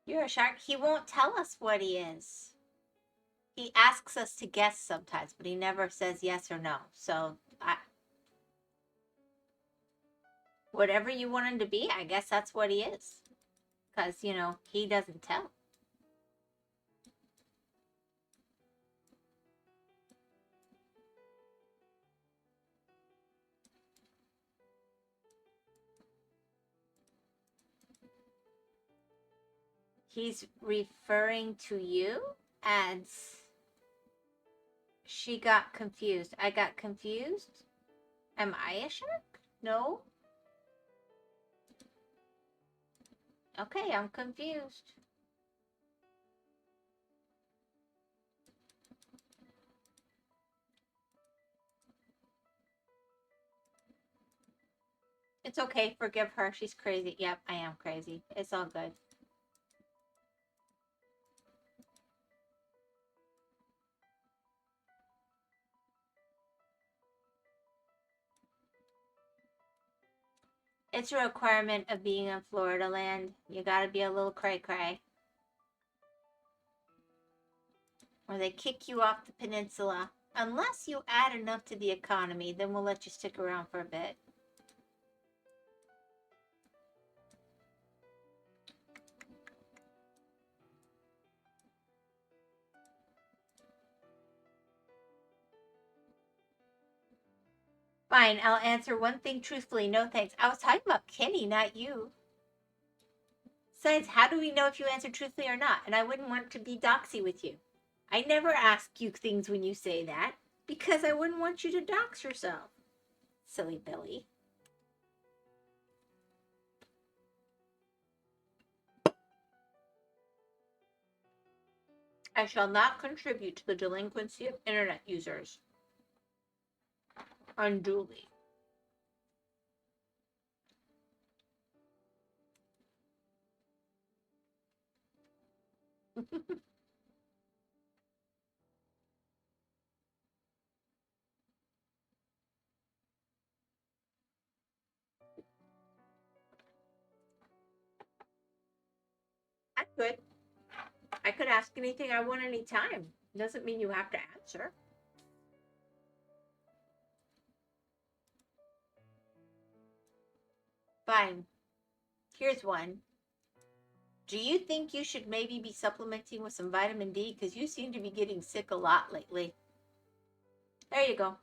A: You're a shark. He won't tell us what he is. He asks us to guess sometimes, but he never says yes or no. So, whatever you want him to be, I guess that's what he is. Because, you know, he doesn't tell. He's referring to you as she got confused. I got confused? Am I a shark? No? Okay, I'm confused. It's okay, forgive her. She's crazy. Yep, I am crazy. It's all good. It's a requirement of being in Florida land. You gotta be a little cray-cray. Or they kick you off the peninsula. Unless you add enough to the economy, then we'll let you stick around for a bit. Fine, I'll answer one thing truthfully. No thanks. I was talking about Kenny, not you. Besides, how do we know if you answer truthfully or not? And I wouldn't want to be doxy with you. I never ask you things when you say that, because I wouldn't want you to dox yourself. Silly Billy. I shall not contribute to the delinquency of internet users unduly. I could. I could ask anything I want anytime. Doesn't mean you have to answer. Fine. Here's one. Do you think you should maybe be supplementing with some vitamin D? Because you seem to be getting sick a lot lately. There you go.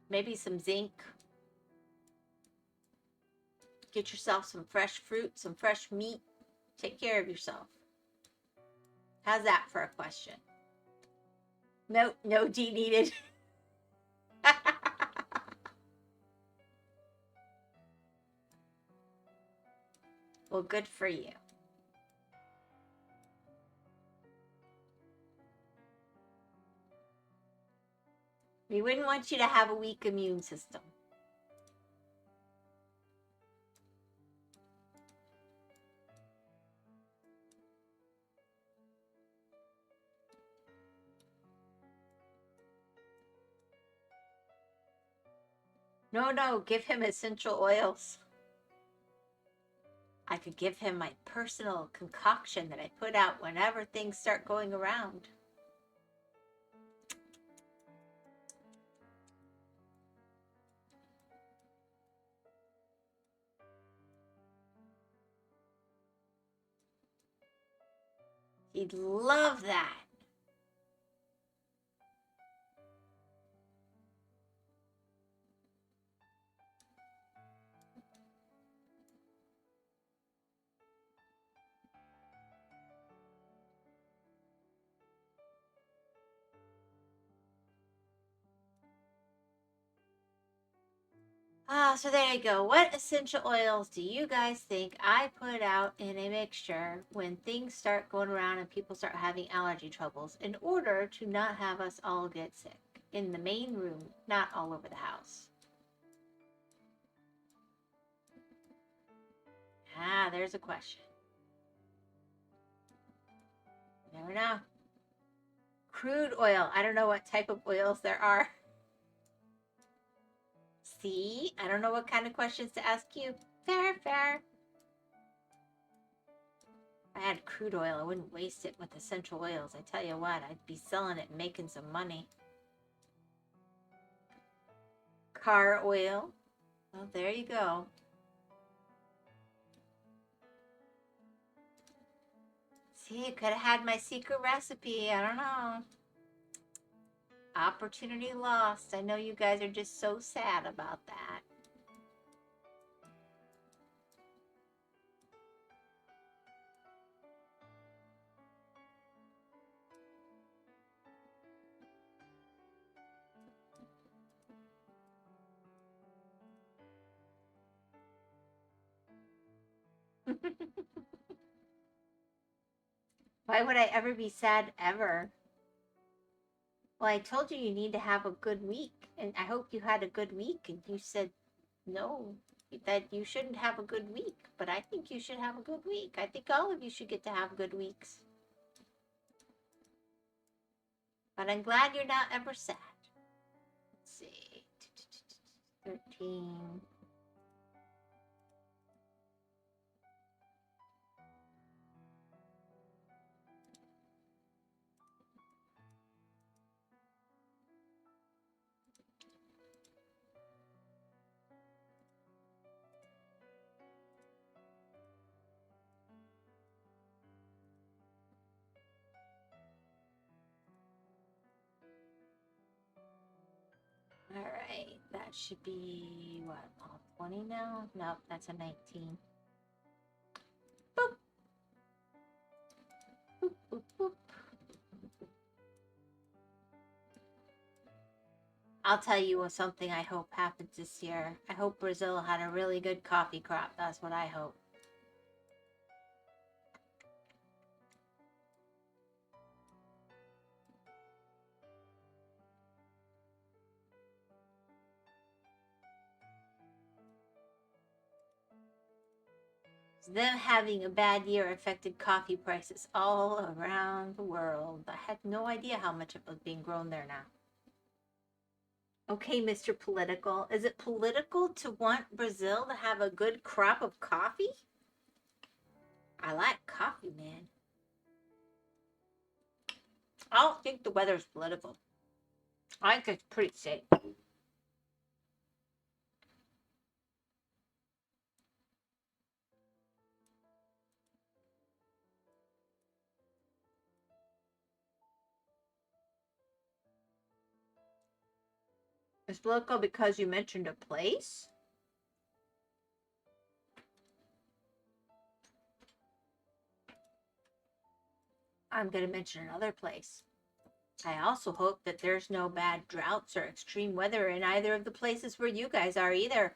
A: Maybe some zinc. Get yourself some fresh fruit, some fresh meat. Take care of yourself. How's that for a question? No, no D needed. Well, good for you. We wouldn't want you to have a weak immune system. No, give him essential oils. I could give him my personal concoction that I put out whenever things start going around. He'd love that. So there you go. What essential oils do you guys think I put out in a mixture when things start going around and people start having allergy troubles in order to not have us all get sick in the main room, not all over the house? There's a question. You never know. Crude oil. I don't know what type of oils there are. See? I don't know what kind of questions to ask you. Fair, fair. If I had crude oil, I wouldn't waste it with essential oils. I tell you what, I'd be selling it and making some money. Car oil. Well, there you go. See, you could have had my secret recipe. I don't know. Opportunity lost. I know you guys are just so sad about that. Why would I ever be sad ever? Well, I told you you need to have a good week, and I hope you had a good week, and you said no, that you shouldn't have a good week, but I think you should have a good week. I think all of you should get to have good weeks. But I'm glad you're not ever sad. Let's see. 13. All right, that should be what, all 20 now? Nope, that's a 19. Boop. Boop, boop, boop. I'll tell you something I hope happens this year. I hope Brazil had a really good coffee crop. That's what I hope. Them having a bad year affected coffee prices all around the world. I had no idea how much it was being grown there now. Okay, Mr. Political. Is it political to want Brazil to have a good crop of coffee? I like coffee, man. I don't think the weather's political. I think it's pretty safe. It's political because you mentioned a place? I'm going to mention another place. I also hope that there's no bad droughts or extreme weather in either of the places where you guys are either.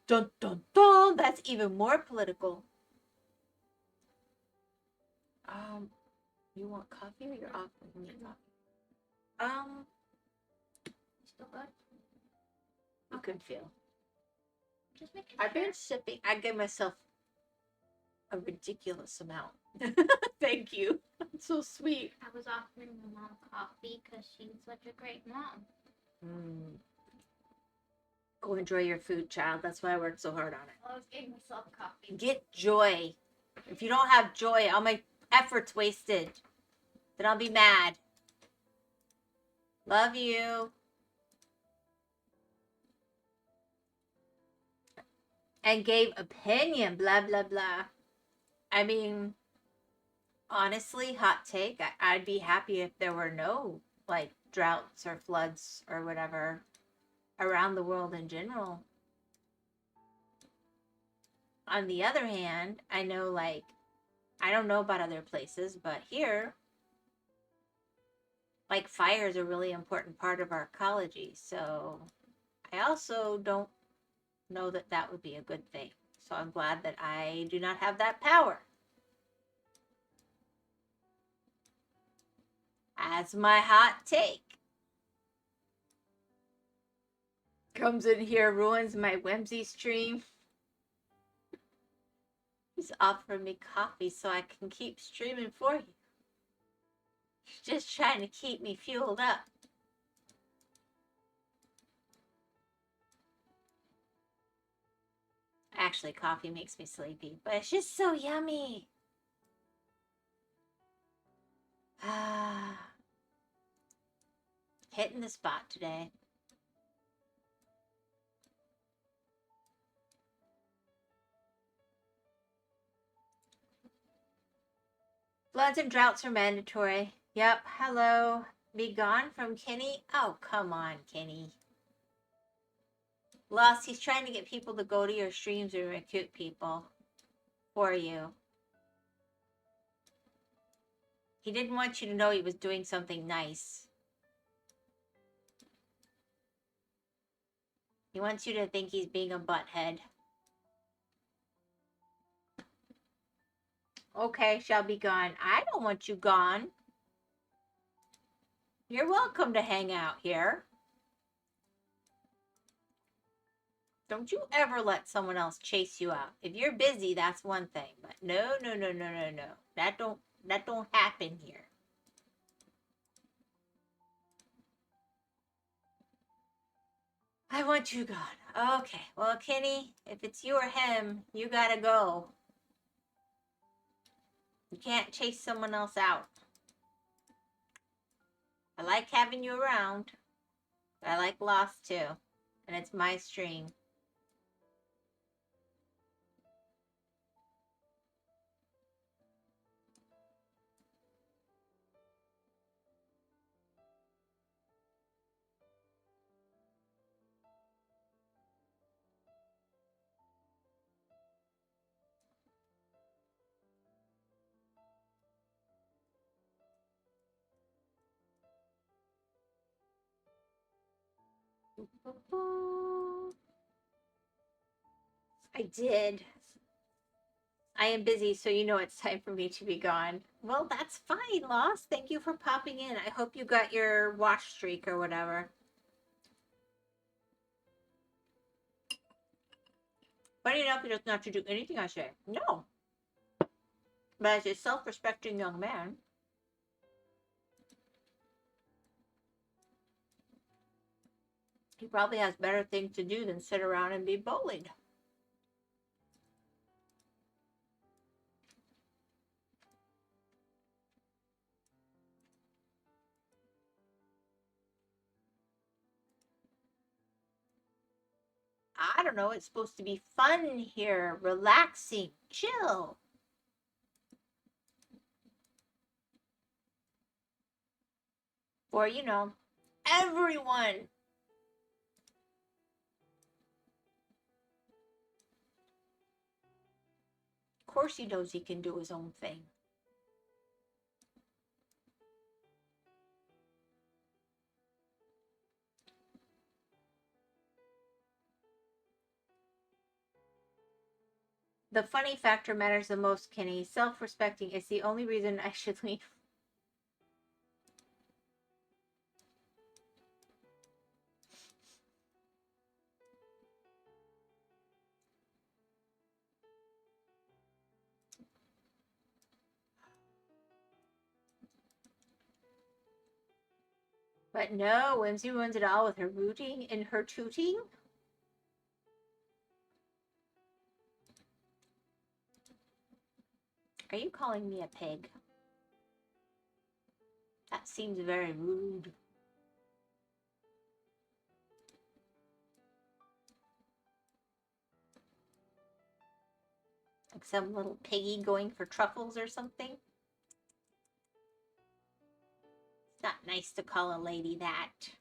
A: Dun dun dun! That's even more political. You want coffee or you're offering me coffee?
B: Still good?
A: You can feel.
B: Just make it.
A: I've been sipping. I gave myself a ridiculous amount. Thank you. That's so sweet.
B: I was offering my mom coffee because she's such a great mom.
A: Go enjoy your food, child. That's why I worked so hard on it.
B: I was giving myself coffee.
A: Get joy. If you don't have joy, all my effort's wasted. Then I'll be mad. Love you. And gave opinion, blah, blah, blah. I mean, honestly, hot take, I'd be happy if there were no, like, droughts or floods or whatever around the world in general. On the other hand, I know, like, I don't know about other places, but here, like, fire is a really important part of our ecology. So I also don't know that that would be a good thing. So I'm glad that I do not have that power. As my hot take. Comes in here, ruins my whimsy stream. He's offering me coffee so I can keep streaming for you. He's just trying to keep me fueled up. Actually, coffee makes me sleepy, but it's just so yummy. Hitting the spot today. Floods and droughts are mandatory. Yep, hello. Be gone from Kenny? Oh, come on, Kenny. Lost, he's trying to get people to go to your streams and recruit people for you. He didn't want you to know he was doing something nice. He wants you to think he's being a butthead. Okay, shall be gone. I don't want you gone. You're welcome to hang out here. Don't you ever let someone else chase you out. If you're busy, that's one thing. But no. That don't happen here. I want you gone. Okay. Well, Kenny, if it's you or him, you gotta go. You can't chase someone else out. I like having you around. But I like Lost too. And it's my stream. I did. I am busy, so you know it's time for me to be gone. Well, that's fine, Lost. Thank you for popping in. I hope you got your watch streak or whatever. Funny enough, he does not to do anything I say. No. But as a self-respecting young man, he probably has better things to do than sit around and be bullied. I don't know, it's supposed to be fun here, relaxing, chill. For, you know, everyone. Of course he knows he can do his own thing. The funny factor matters the most, Kenny. Self-respecting is the only reason I should leave. But no, Whimsy ruins it all with her rooting and her tooting. Are you calling me a pig? That seems very rude. Like some little piggy going for truffles or something. It's not nice to call a lady that.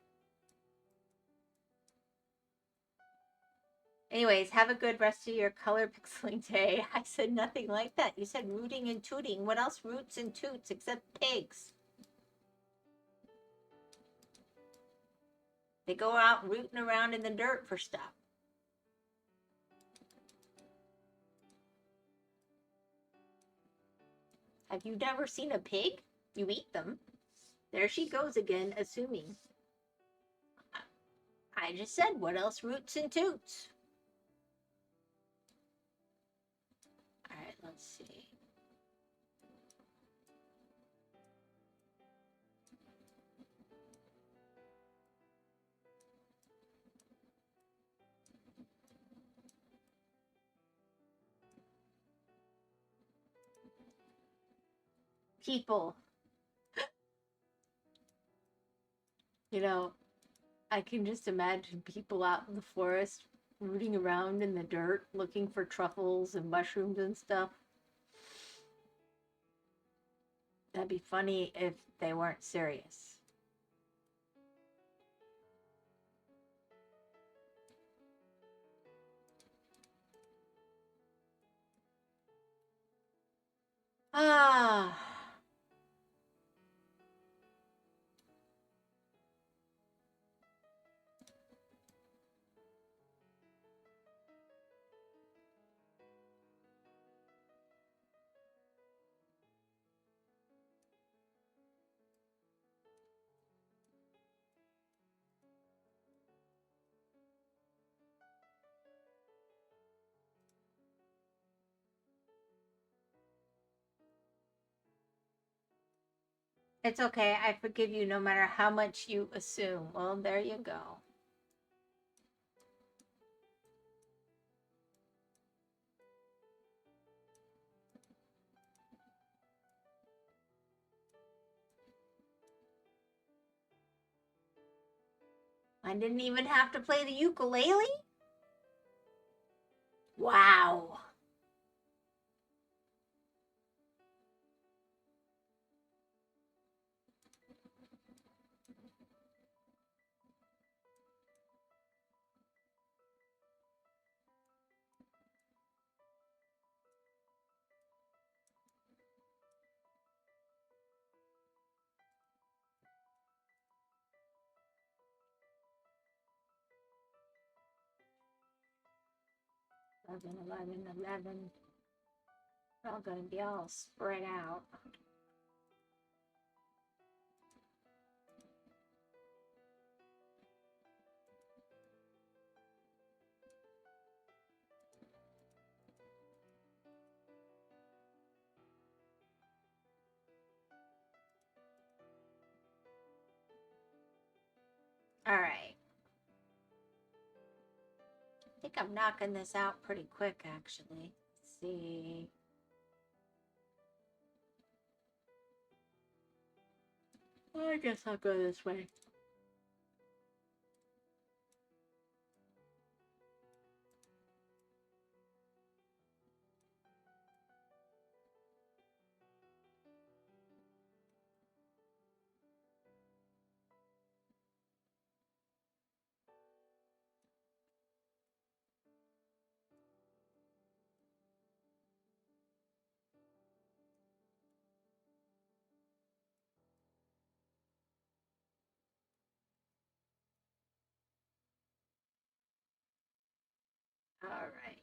A: Anyways, have a good rest of your color pixeling day. I said nothing like that. You said rooting and tooting. What else roots and toots except pigs? They go out rooting around in the dirt for stuff. Have you never seen a pig? You eat them. There she goes again, assuming. I just said, what else roots and toots? Alright, let's see. People. You know, I can just imagine people out in the forest rooting around in the dirt looking for truffles and mushrooms and stuff. That'd be funny if they weren't serious. Ah. It's okay. I forgive you no matter how much you assume. Well, there you go. I didn't even have to play the ukulele? Wow. Eleven, 11, 11. We're all going to be all spread out. All right. I think I'm knocking this out pretty quick, actually. Let's see. Well, I guess I'll go this way. All right.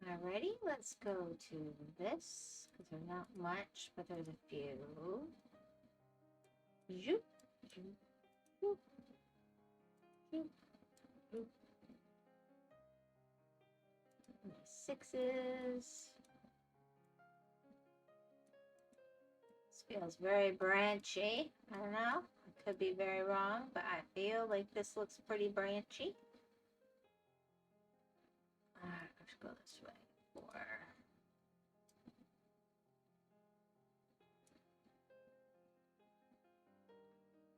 A: Alrighty, let's go to this, because there's not much, but there's a few. Zoop, zoop, zoop, zoop, zoop. Sixes. This feels very branchy. I don't know. I could be very wrong, but I feel like this looks pretty branchy. Alright, let's go this way. 4.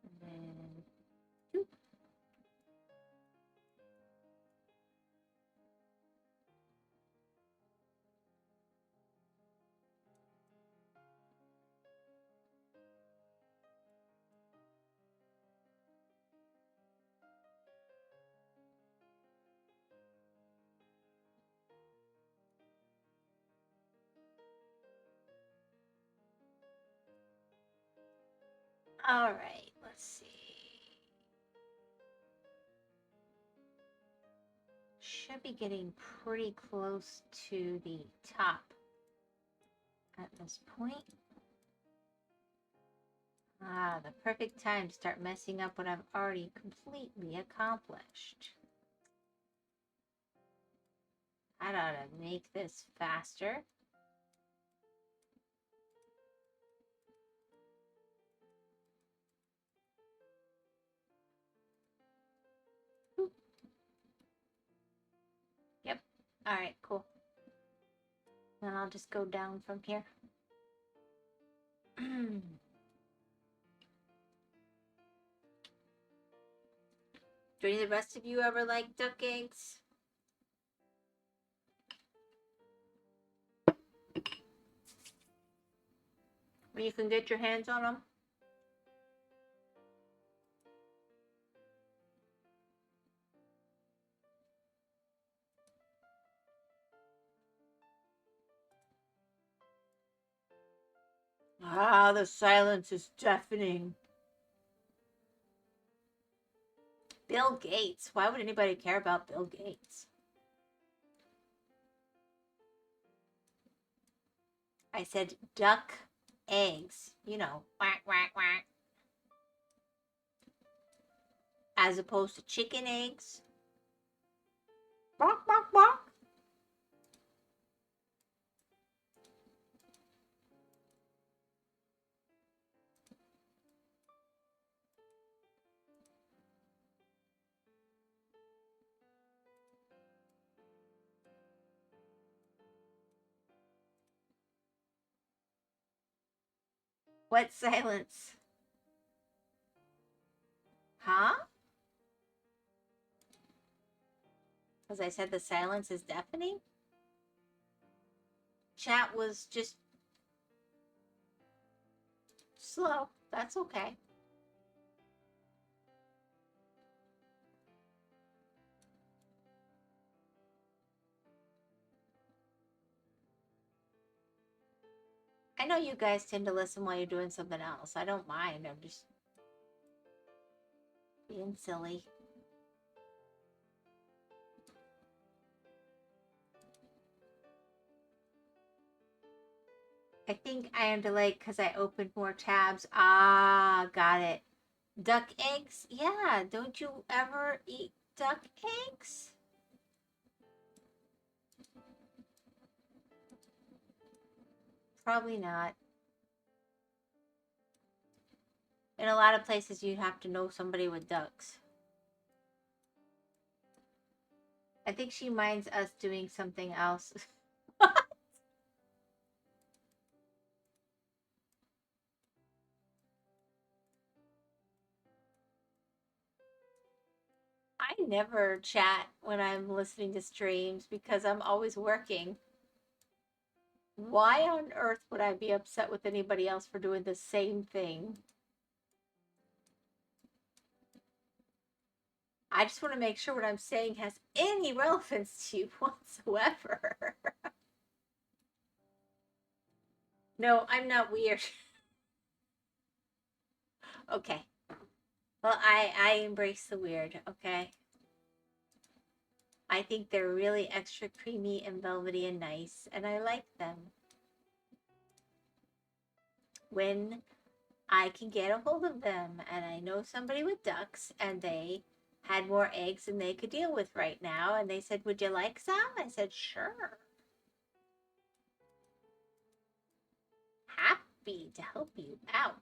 A: And then 2. All right, let's see. Should be getting pretty close to the top at this point. Ah, the perfect time to start messing up what I've already completely accomplished. I ought to make this faster. Boop. Yep. All right, cool. Then I'll just go down from here. Do any of the rest of you ever like duck eggs? When you can get your hands on them? Ah, the silence is deafening. Bill Gates. Why would anybody care about Bill Gates? I said duck eggs. You know, quack, quack, quack. As opposed to chicken eggs. Bark, bark, bark. What silence? Huh? Because I said the silence is deafening? Chat was just slow. That's okay. I know you guys tend to listen while you're doing something else. I don't mind. I'm just being silly. I think I am delayed because I opened more tabs. Ah, got it. Duck eggs? Yeah, don't you ever eat duck eggs? Probably not. In a lot of places, you'd have to know somebody with ducks. I think she minds us doing something else. I never chat when I'm listening to streams because I'm always working. Why on earth would I be upset with anybody else for doing the same thing? I just want to make sure what I'm saying has any relevance to you whatsoever. No, I'm not weird. Okay. Well, I embrace the weird, okay? I think they're really extra creamy and velvety and nice, and I like them. When I can get a hold of them, and I know somebody with ducks, and they had more eggs than they could deal with right now, and they said, would you like some? I said, sure. Happy to help you out.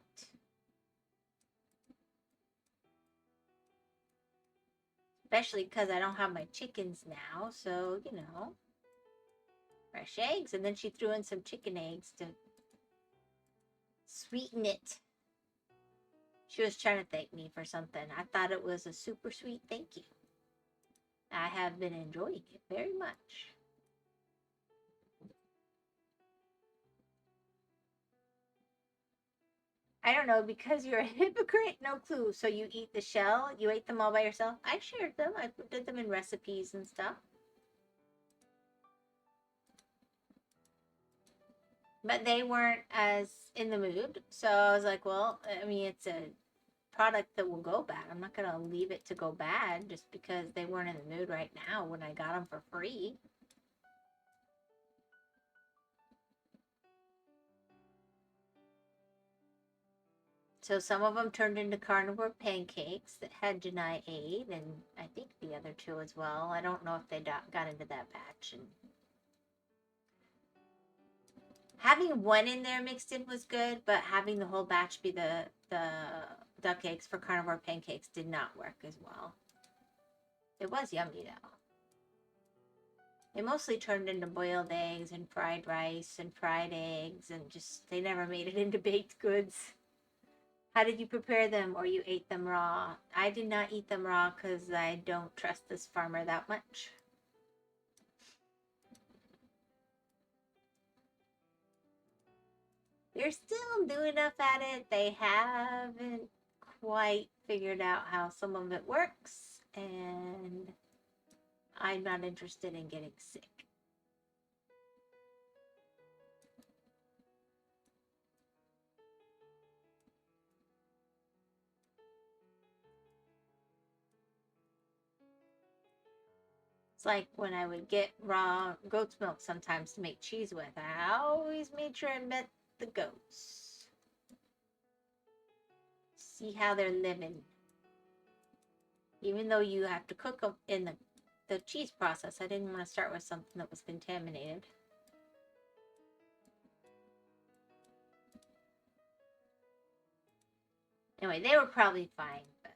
A: Especially because I don't have my chickens now, so, you know, fresh eggs. And then she threw in some chicken eggs to sweeten it. She was trying to thank me for something. I thought it was a super sweet thank you. I have been enjoying it very much. I don't know, because you're a hypocrite, no clue. So you eat the shell? You ate them all by yourself? I shared them. I did them in recipes and stuff. But they weren't as in the mood. So I was like, well, I mean, it's a product that will go bad. I'm not going to leave it to go bad just because they weren't in the mood right now when I got them for free. So some of them turned into carnivore pancakes that had Janai ate, and I think the other two as well. I don't know if they got into that batch. And having one in there mixed in was good, but having the whole batch be the duck eggs for carnivore pancakes did not work as well. It was yummy though. They mostly turned into boiled eggs and fried rice and fried eggs, and just they never made it into baked goods. How did you prepare them, or you ate them raw? I did not eat them raw because I don't trust this farmer that much. They're still new enough at it. They haven't quite figured out how some of it works, and I'm not interested in getting sick. It's like when I would get raw goat's milk sometimes to make cheese with. I always made sure I met the goats. See how they're living. Even though you have to cook them in the cheese process, I didn't want to start with something that was contaminated. Anyway, they were probably fine, but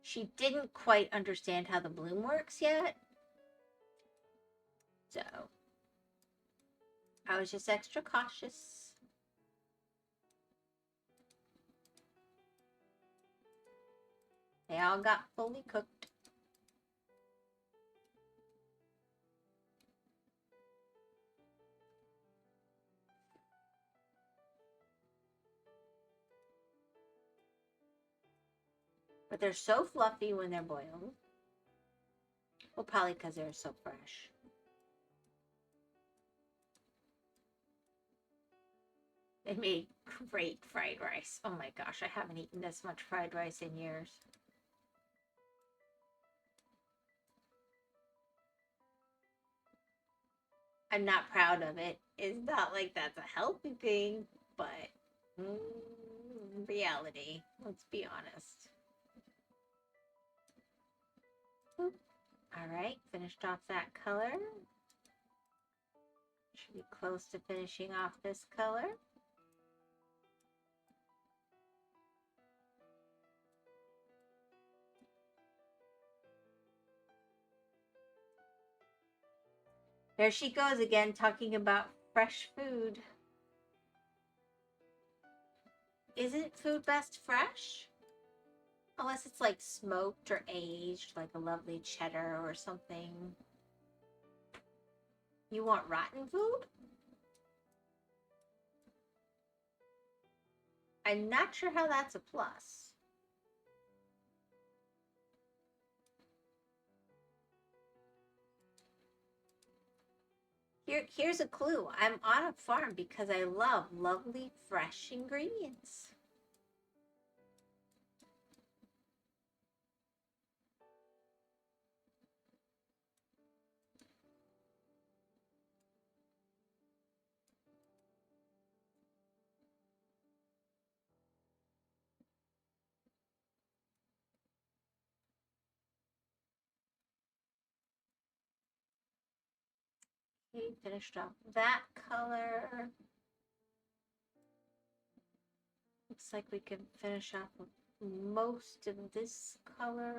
A: she didn't quite understand how the bloom works yet. So I was just extra cautious. They all got fully cooked. But they're so fluffy when they're boiled. Well, probably because they're so fresh. They made great fried rice. Oh my gosh, I haven't eaten this much fried rice in years. I'm not proud of it. It's not like that's a healthy thing, but reality, let's be honest. All right, finished off that color. Should be close to finishing off this color. There she goes again, talking about fresh food. Isn't food best fresh? Unless it's like smoked or aged, like a lovely cheddar or something. You want rotten food? I'm not sure how that's a plus. Here's a clue. I'm on a farm because I love lovely, fresh ingredients. Okay, finished off that color. Looks like we can finish off with most of this color.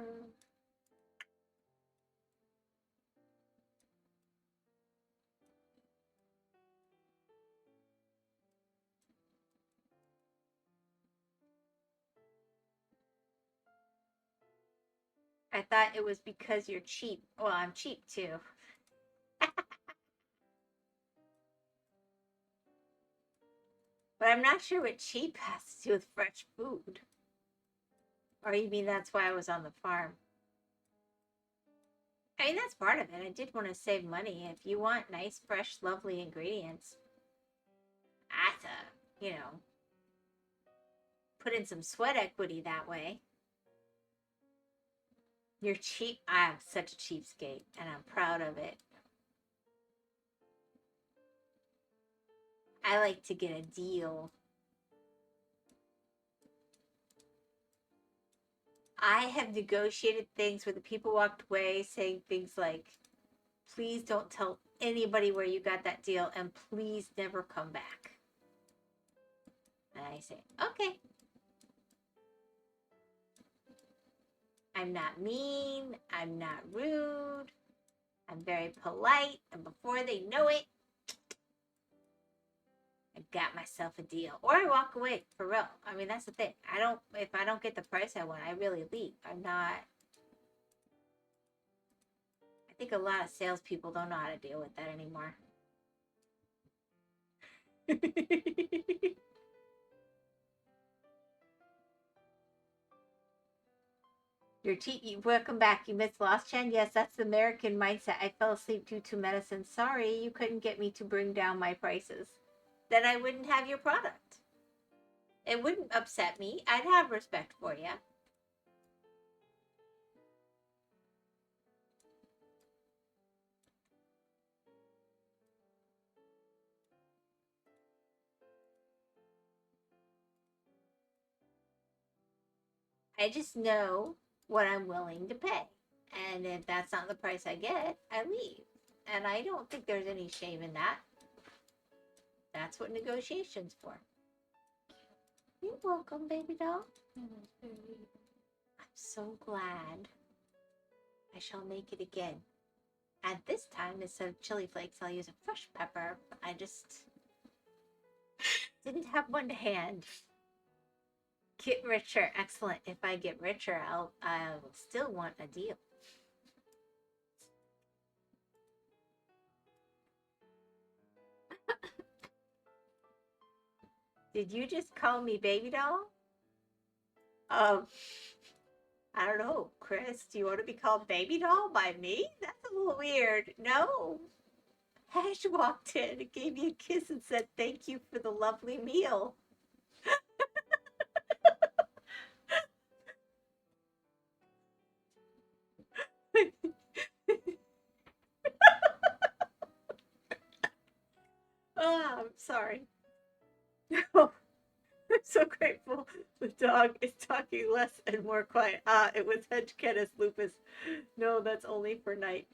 A: I thought it was because you're cheap. Well, I'm cheap too. But I'm not sure what cheap has to do with fresh food. Or you mean that's why I was on the farm? I mean, that's part of it. I did want to save money. If you want nice, fresh, lovely ingredients, I have to, put in some sweat equity that way. You're cheap. I'm such a cheapskate, and I'm proud of it. I like to get a deal. I have negotiated things where the people walked away saying things like, please don't tell anybody where you got that deal, and please never come back. And I say, okay. I'm not mean. I'm not rude. I'm very polite. And before they know it, I got myself a deal. Or I walk away, for real. I mean, that's the thing. If I don't get the price I want, I really leave. I think a lot of salespeople don't know how to deal with that anymore. Welcome back. You missed Lost Chen? Yes, that's the American mindset. I fell asleep due to medicine. Sorry, you couldn't get me to bring down my prices. Then I wouldn't have your product. It wouldn't upset me. I'd have respect for you. I just know what I'm willing to pay. And if that's not the price I get, I leave. And I don't think there's any shame in that. That's what negotiation's for. You're welcome, baby doll. I'm so glad. I shall make it again. And this time, instead of chili flakes, I'll use a fresh pepper. I just didn't have one to hand. Get richer. Excellent. If I get richer, I'll still want a deal. Did you just call me baby doll? I don't know. Chris, do you want to be called baby doll by me? That's a little weird. No. Hash walked in and gave me a kiss and said thank you for the lovely meal. Oh, I'm sorry. No. I'm so grateful the dog is talking less and more quiet. It was Hedge Kenneth Lupus. No, that's only for night.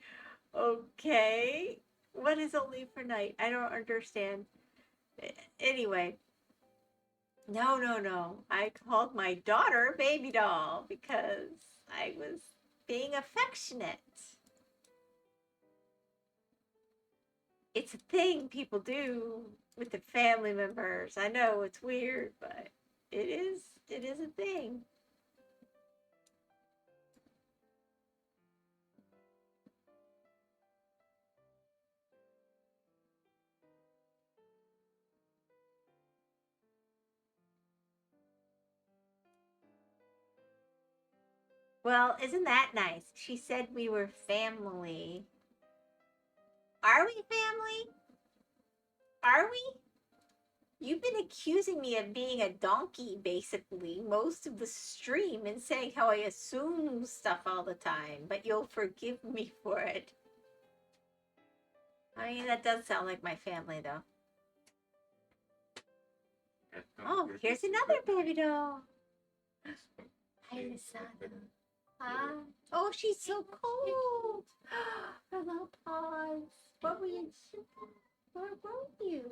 A: Okay. What is only for night? I don't understand. Anyway. No. I called my daughter baby doll because I was being affectionate. It's a thing people do with the family members. I know it's weird, but it is a thing. Well, isn't that nice? She said we were family. Are we family? Are we? You've been accusing me of being a donkey, basically, most of the stream and saying how I assume stuff all the time, but you'll forgive me for it. I mean, that does sound like my family, though. Oh, here's another baby doll. Hi, Misana. Hi. Oh, she's so cold. Her little paws. What were you? Where were you?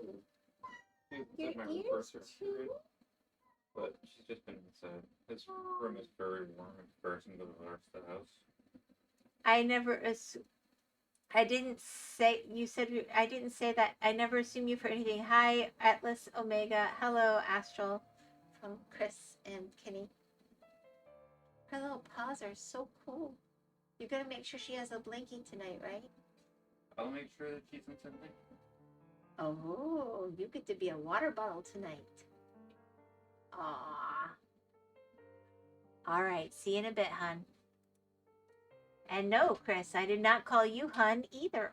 A: Your ears too?
C: But she's just been inside. This room is very warm in comparison to the rest of the house.
A: I never I didn't say, you said, I didn't say that. I never assume you for anything. Hi, Atlas Omega. Hello, Astral. From Chris and Kenny. Her little paws are so cool. You're gonna make sure she has a blankie tonight, right?
C: I'll make sure that she's in something.
A: Oh, you get to be a water bottle tonight. Aww. Alright, see you in a bit, hon. And no, Chris, I did not call you hun either.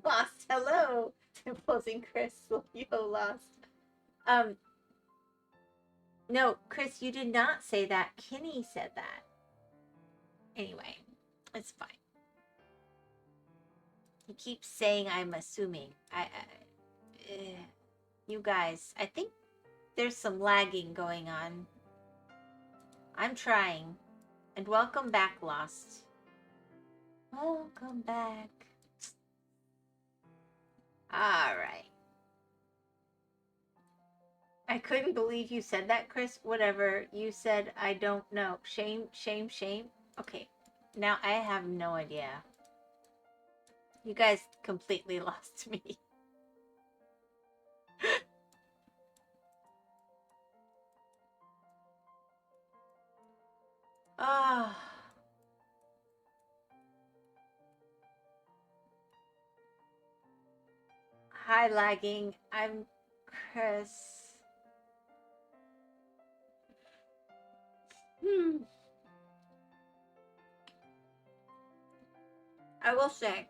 A: Lost, hello. Opposing Chris, yo, lost. No, Chris, you did not say that. Kenny said that. Anyway, it's fine. He keeps saying I'm assuming. You guys, I think there's some lagging going on. I'm trying. And welcome back, Lost. Welcome back. Alright. I couldn't believe you said that, Chris. Whatever you said, I don't know. Shame, shame, shame. Okay. Now I have no idea. You guys completely lost me. Ah. Hi, lagging. I'm Chris. I will say,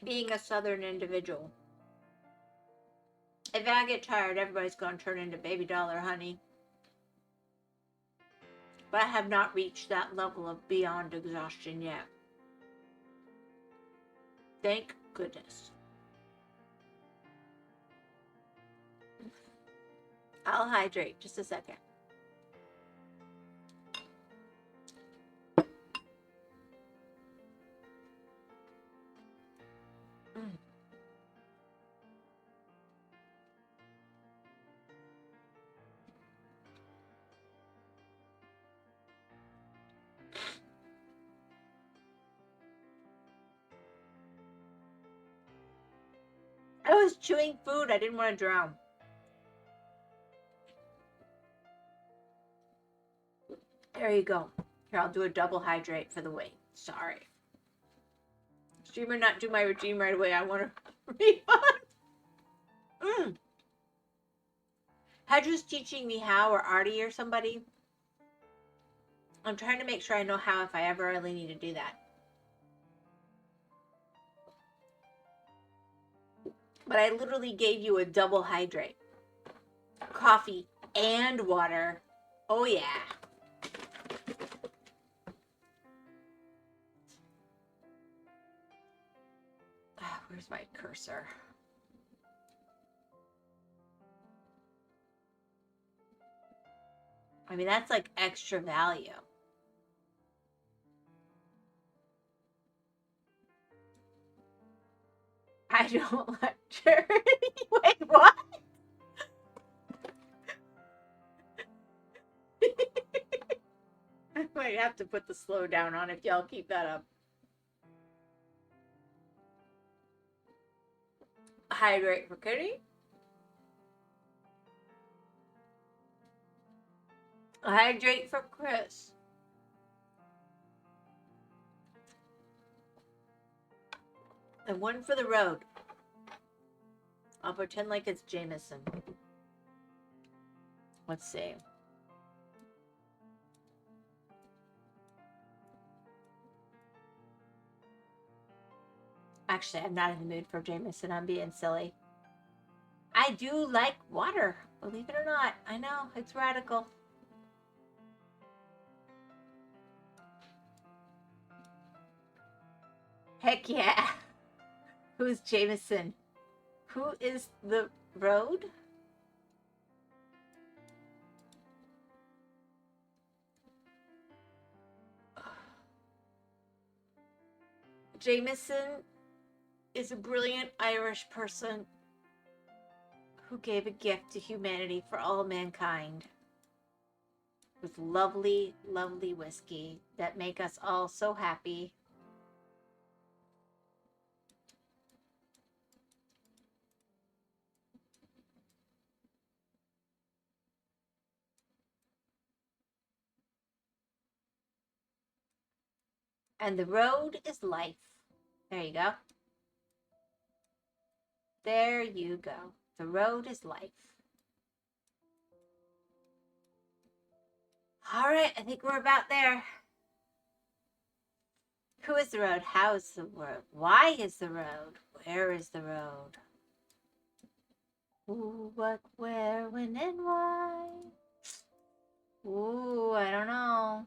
A: being a Southern individual, if I get tired, everybody's going to turn into baby doll or honey. But I have not reached that level of beyond exhaustion yet. Thank goodness. I'll hydrate. Just a second. I was chewing food. I didn't want to drown. There you go. Here, I'll do a double hydrate for the wing. Sorry. Streamer not do my regime right away. I want to refund. Hedra's teaching me how, or Artie or somebody. I'm trying to make sure I know how if I ever really need to do that. But I literally gave you a double hydrate. Coffee and water. Oh yeah. Where's my cursor? I mean, that's like extra value. I don't like charity. Wait, what? I might have to put the slow down on if y'all keep that up. Hydrate for Kitty. Hydrate for Chris. And one for the road. I'll pretend like it's Jameson. Let's see. Actually, I'm not in the mood for Jameson. I'm being silly. I do like water, believe it or not. I know, it's radical. Heck yeah. Who's Jameson? Who is the road? Jameson is a brilliant Irish person who gave a gift to humanity for all mankind with lovely, lovely whiskey that make us all so happy. And the road is life. There you go. There you go. The road is life. All right, I think we're about there. Who is the road? How is the road? Why is the road? Where is the road? Who, what, where, when, and why? Ooh, I don't know.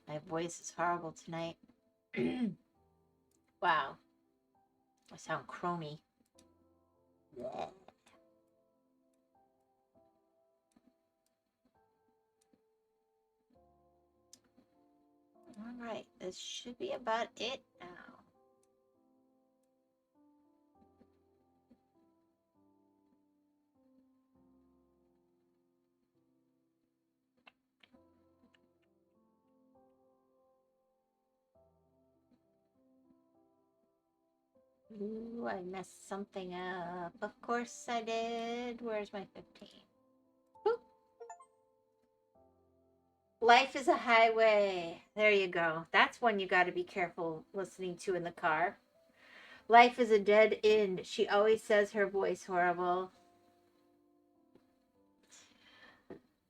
A: My voice is horrible tonight. Wow. I sound chromy. Blech. Alright, this should be about it now. Ooh, I messed something up. Of course I did. Where's my 15? Boop. Life is a highway. There you go. That's one you got to be careful listening to in the car. Life is a dead end. She always says her voice horrible.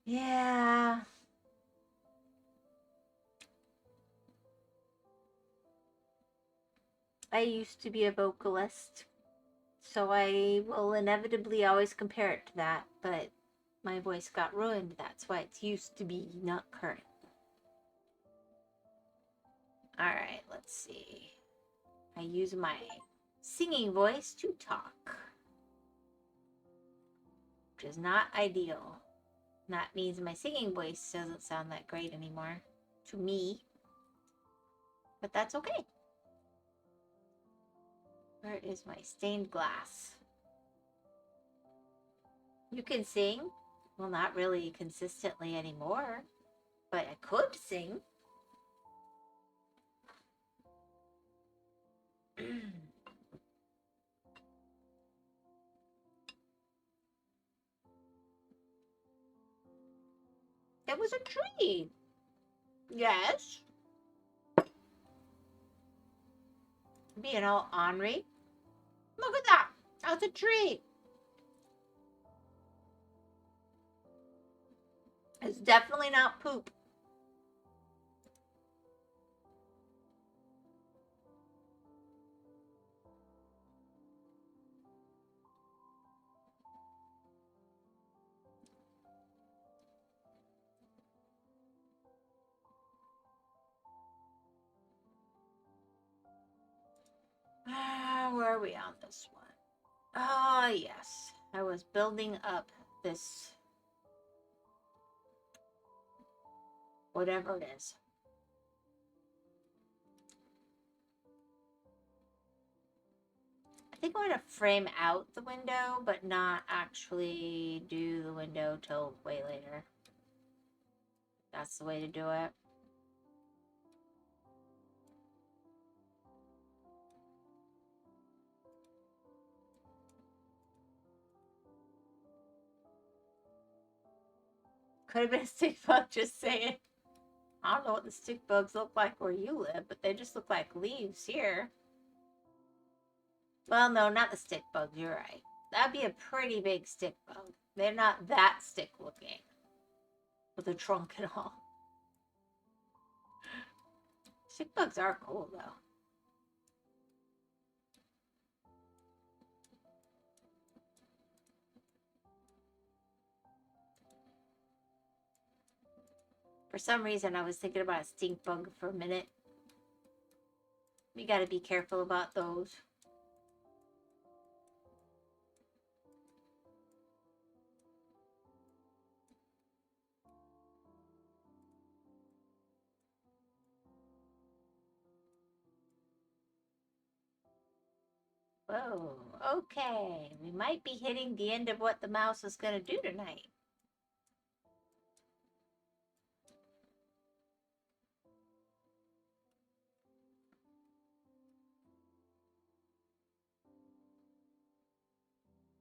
A: Yeah. I used to be a vocalist, so I will inevitably always compare it to that, but my voice got ruined. That's why it's used to be, not current. Alright, let's see. I use my singing voice to talk, which is not ideal. That means my singing voice doesn't sound that great anymore to me, but that's okay. Where is my stained glass? You can sing. Well, not really consistently anymore, but I could sing. It was a tree. Yes. Being all ornery. Look at that. That's a tree. It's definitely not poop. Where are we on this one? Ah, yes. I was building up this, whatever it is. I think I'm going to frame out the window, but not actually do the window till way later. That's the way to do it. Could have been a stick bug, just saying. I don't know what the stick bugs look like where you live, but they just look like leaves here. Well, no, not the stick bugs, you're right. That'd be a pretty big stick bug. They're not that stick looking. With a trunk and all. Stick bugs are cool, though. For some reason, I was thinking about a stink bug for a minute. We gotta be careful about those. Whoa, okay. We might be hitting the end of what the mouse is gonna do tonight.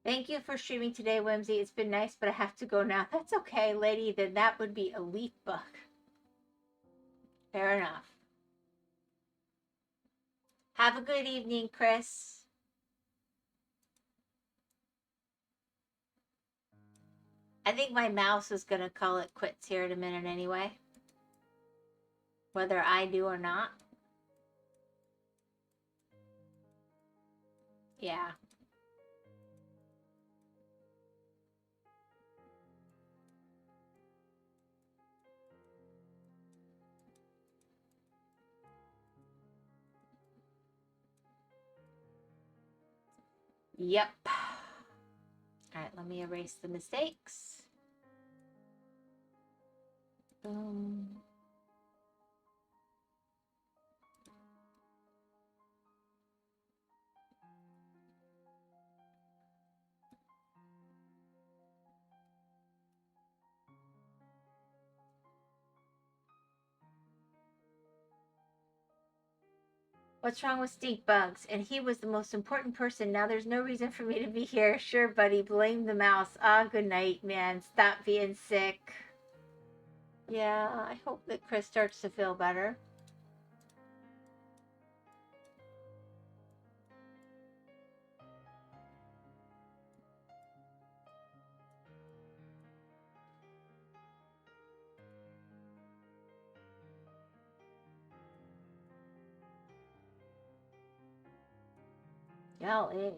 A: Thank you for streaming today, Whimsy. It's been nice, but I have to go now. That's okay, lady. Then that would be a leaf bug. Fair enough. Have a good evening, Chris. I think my mouse is going to call it quits here in a minute anyway. Whether I do or not. Yeah. Yep. Alright, let me erase the mistakes. Boom. What's wrong with Stink Bugs? And he was the most important person. Now there's no reason for me to be here. Sure, buddy. Blame the mouse. Ah, good night, man. Stop being sick. Yeah, I hope that Chris starts to feel better. Golly.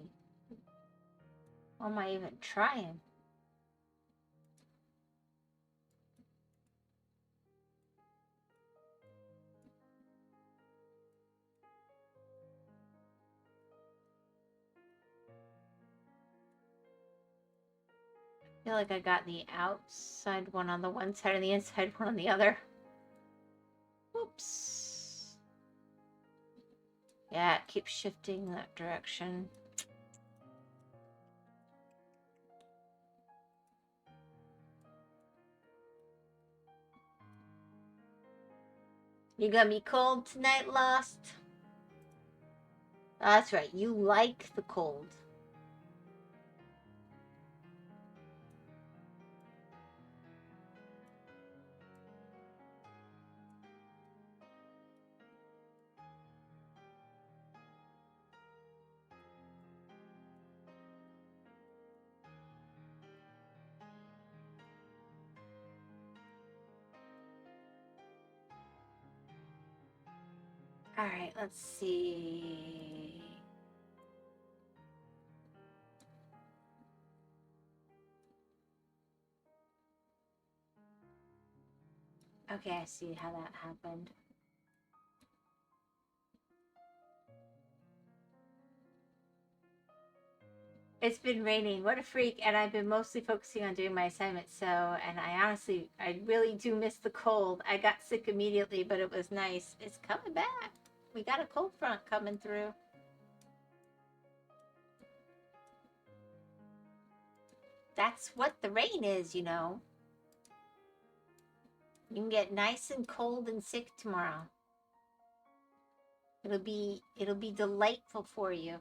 A: Why am I even trying? I feel like I got the outside one on the one side and the inside one on the other. Whoops. Yeah, it keeps shifting that direction. You gonna be cold tonight, Lost? That's right, you like the cold. Alright, let's see. Okay, I see how that happened. It's been raining. What a freak. And I've been mostly focusing on doing my assignment. So, and I really do miss the cold. I got sick immediately, but it was nice. It's coming back. We got a cold front coming through. That's what the rain is, you know. You can get nice and cold and sick tomorrow. It'll be delightful for you.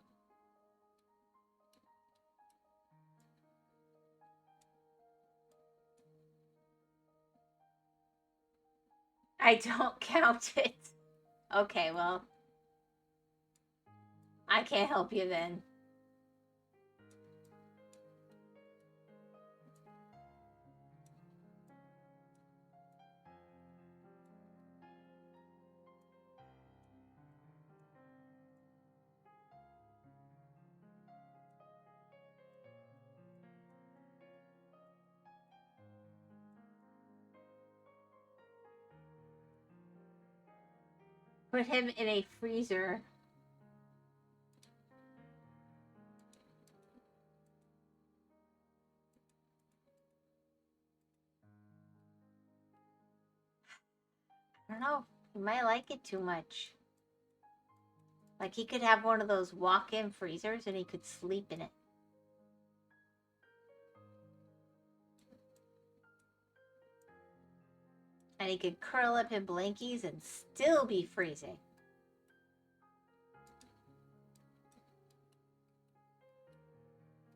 A: I don't count it. Okay, well, I can't help you then. Put him in a freezer. I don't know. He might like it too much. Like he could have one of those walk-in freezers and he could sleep in it. And he could curl up in blankies and still be freezing.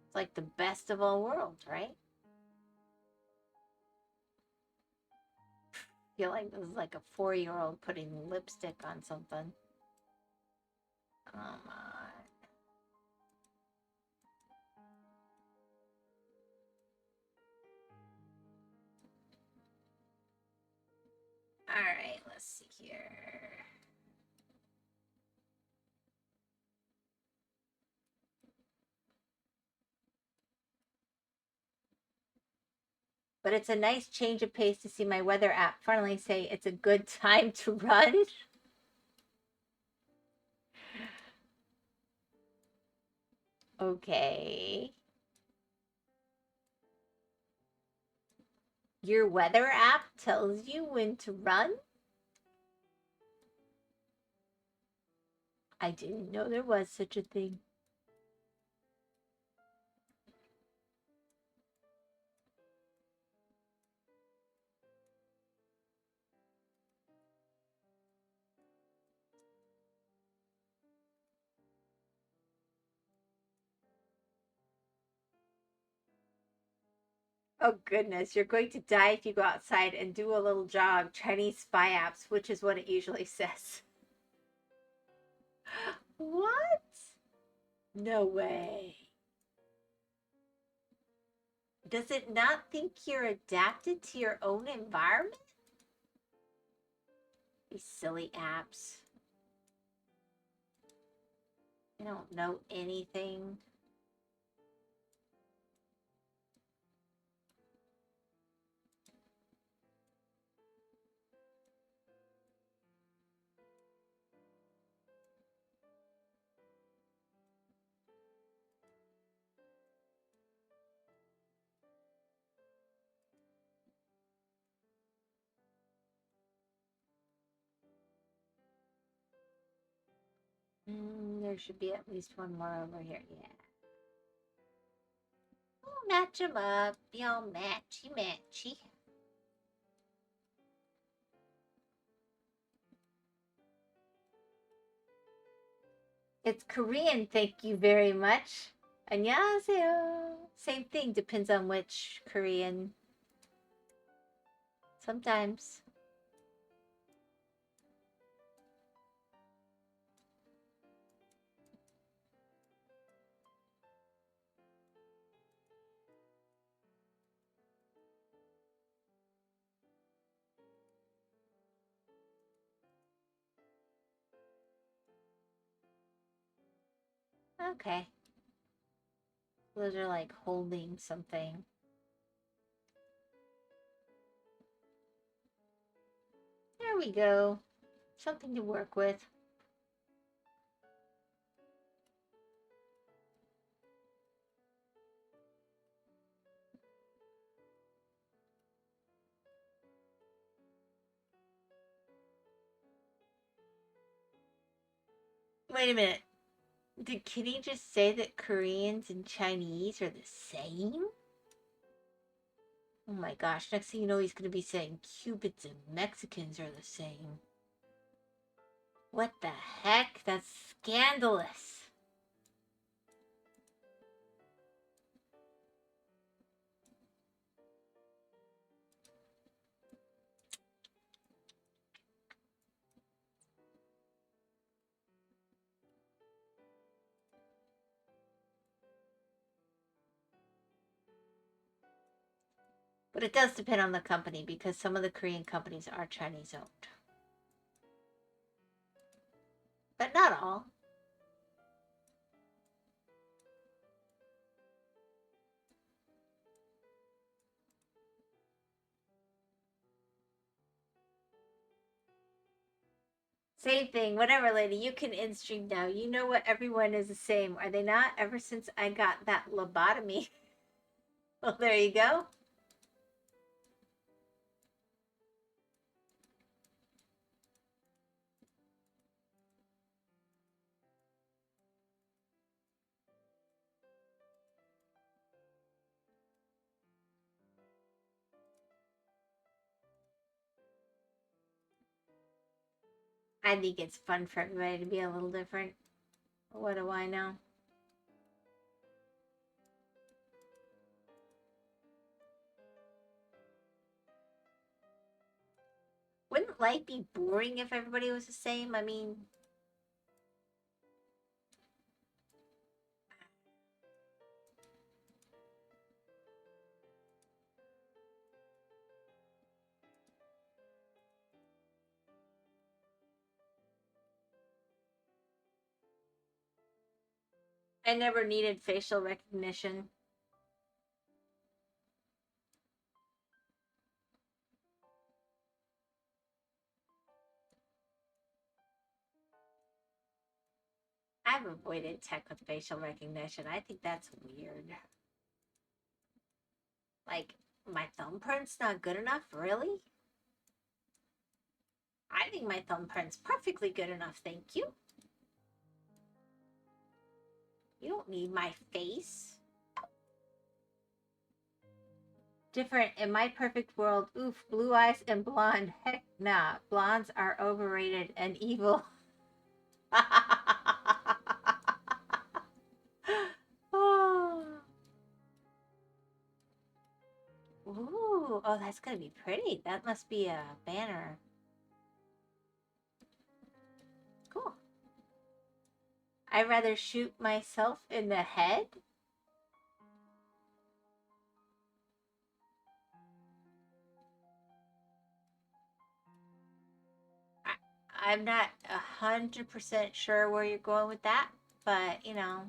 A: It's like the best of all worlds, right? I feel like this is like a 4-year-old putting lipstick on something. Come on. Alright, let's see here. But it's a nice change of pace to see my weather app finally say it's a good time to run. Okay. Your weather app tells you when to run? I didn't know there was such a thing. Oh goodness, you're going to die if you go outside and do a little jog. Chinese spy apps, which is what it usually says. What? No way. Does it not think you're adapted to your own environment? These silly apps. I don't know anything. There should be at least one more over here. Yeah. Oh, match them up. Be all matchy matchy. It's Korean, thank you very much. 안녕하세요. Same thing, depends on which Korean. Sometimes. Okay. Those are like holding something. There we go. Something to work with. Wait a minute. Did Kitty just say that Koreans and Chinese are the same? Oh my gosh, next thing you know, he's going to be saying Cubans and Mexicans are the same. What the heck? That's scandalous. But it does depend on the company because some of the Korean companies are Chinese owned. But not all. Same thing, whatever, lady. You can in stream now. You know what? Everyone is the same, are they not? Ever since I got that lobotomy. Well, there you go. I think it's fun for everybody to be a little different. What do I know? Wouldn't life be boring if everybody was the same? I mean, I never needed facial recognition. I've avoided tech with facial recognition. I think that's weird. Like, my thumbprint's not good enough? Really? I think my thumbprint's perfectly good enough, thank you. You don't need my face. Different in my perfect world. Oof, blue eyes and blonde. Heck nah. Blondes are overrated and evil. Oh. Ooh, oh, that's gonna be pretty. That must be a banner. Cool. I'd rather shoot myself in the head. I'm not 100% sure where you're going with that, but you know.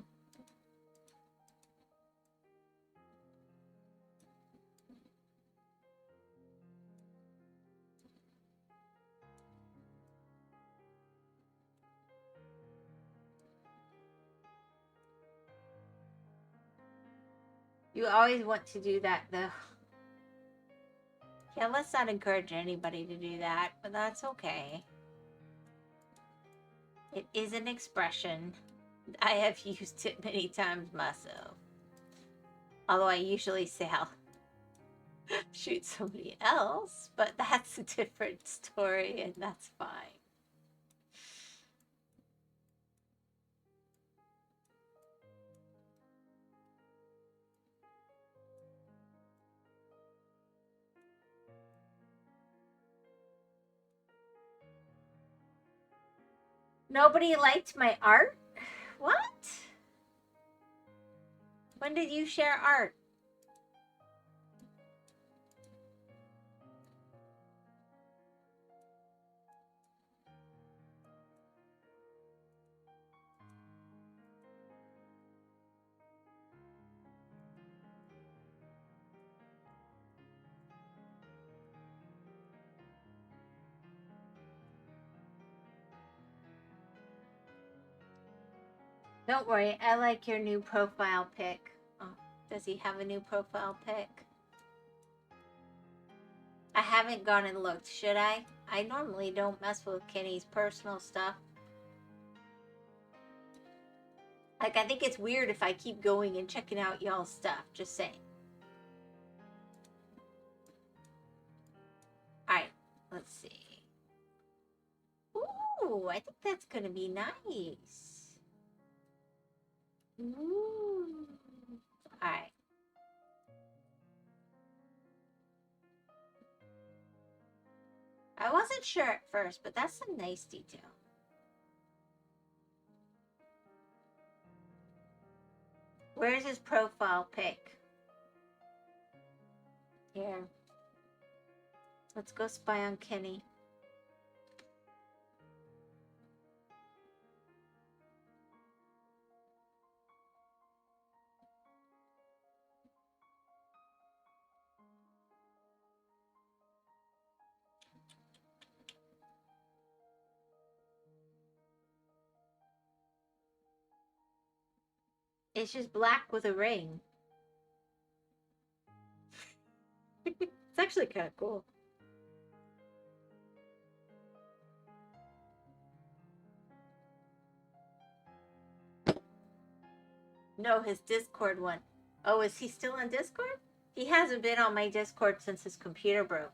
A: You always want to do that, though. Yeah, let's not encourage anybody to do that, but that's okay. It is an expression. I have used it many times myself. Although I usually say I'll shoot somebody else, but that's a different story, and that's fine. Nobody liked my art? What? When did you share art? Don't worry, I like your new profile pic. Oh, does he have a new profile pic? I haven't gone and looked, should I? I normally don't mess with Kenny's personal stuff. Like, I think it's weird if I keep going and checking out y'all's stuff, just saying. Alright, let's see. Ooh, I think that's gonna be nice. Ooh. Alright. I wasn't sure at first, but that's a nice detail. Where's his profile pic? Here. Let's go spy on Kenny. It's just black with a ring. It's actually kind of cool. No, his Discord one. Oh, is he still on Discord? He hasn't been on my Discord since his computer broke.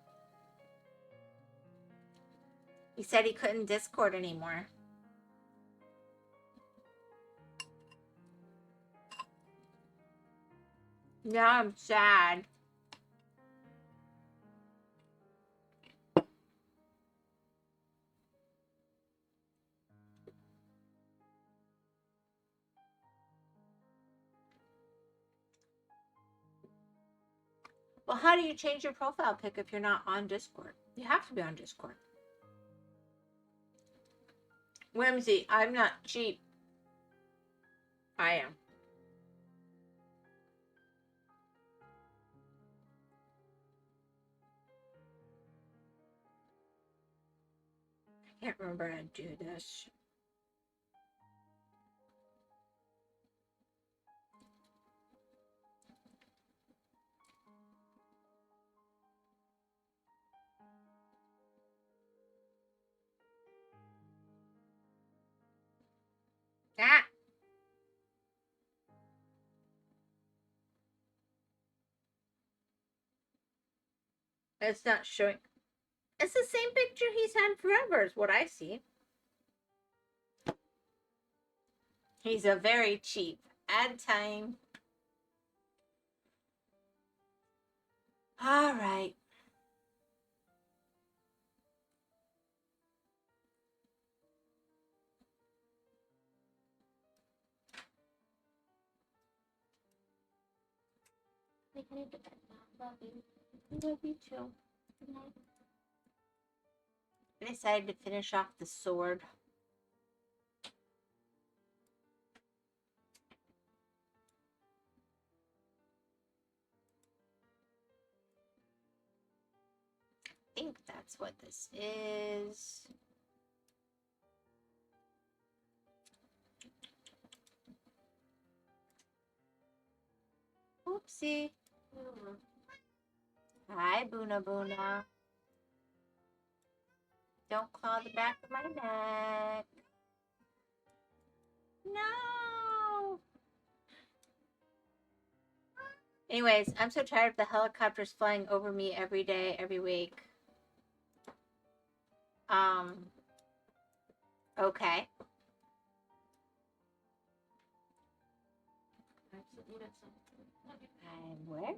A: He said he couldn't Discord anymore. Now I'm sad. Well, how do you change your profile pic if you're not on Discord? You have to be on Discord. Whimsy, I'm not cheap. I am. Can't remember how to do this. Ah! It's not showing. It's the same picture he's had forever, is what I see. He's a very cheap. Add time. All right.
B: I can do that now. Love you.
A: Love you too.
B: Good night.
A: I decided to finish off the sword. I think that's what this is. Oopsie. Hi, Boona Boona. Don't claw the back of my neck. No. Anyways, I'm so tired of the helicopters flying over me every day, every week. Okay. I'm where?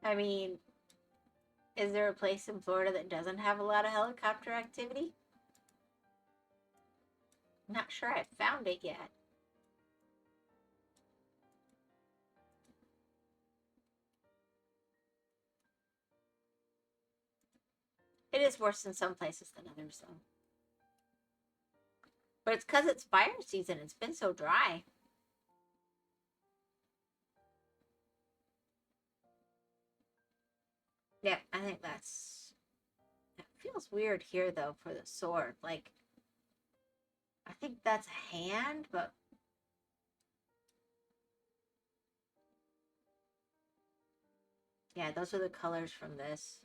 A: I mean, is there a place in Florida that doesn't have a lot of helicopter activity? I'm not sure I've found it yet. It is worse in some places than others, though. But it's because it's fire season. It's been so dry. Yeah, I think that's... It feels weird here, though, for the sword. Like, I think that's a hand, but... Yeah, those are the colors from this.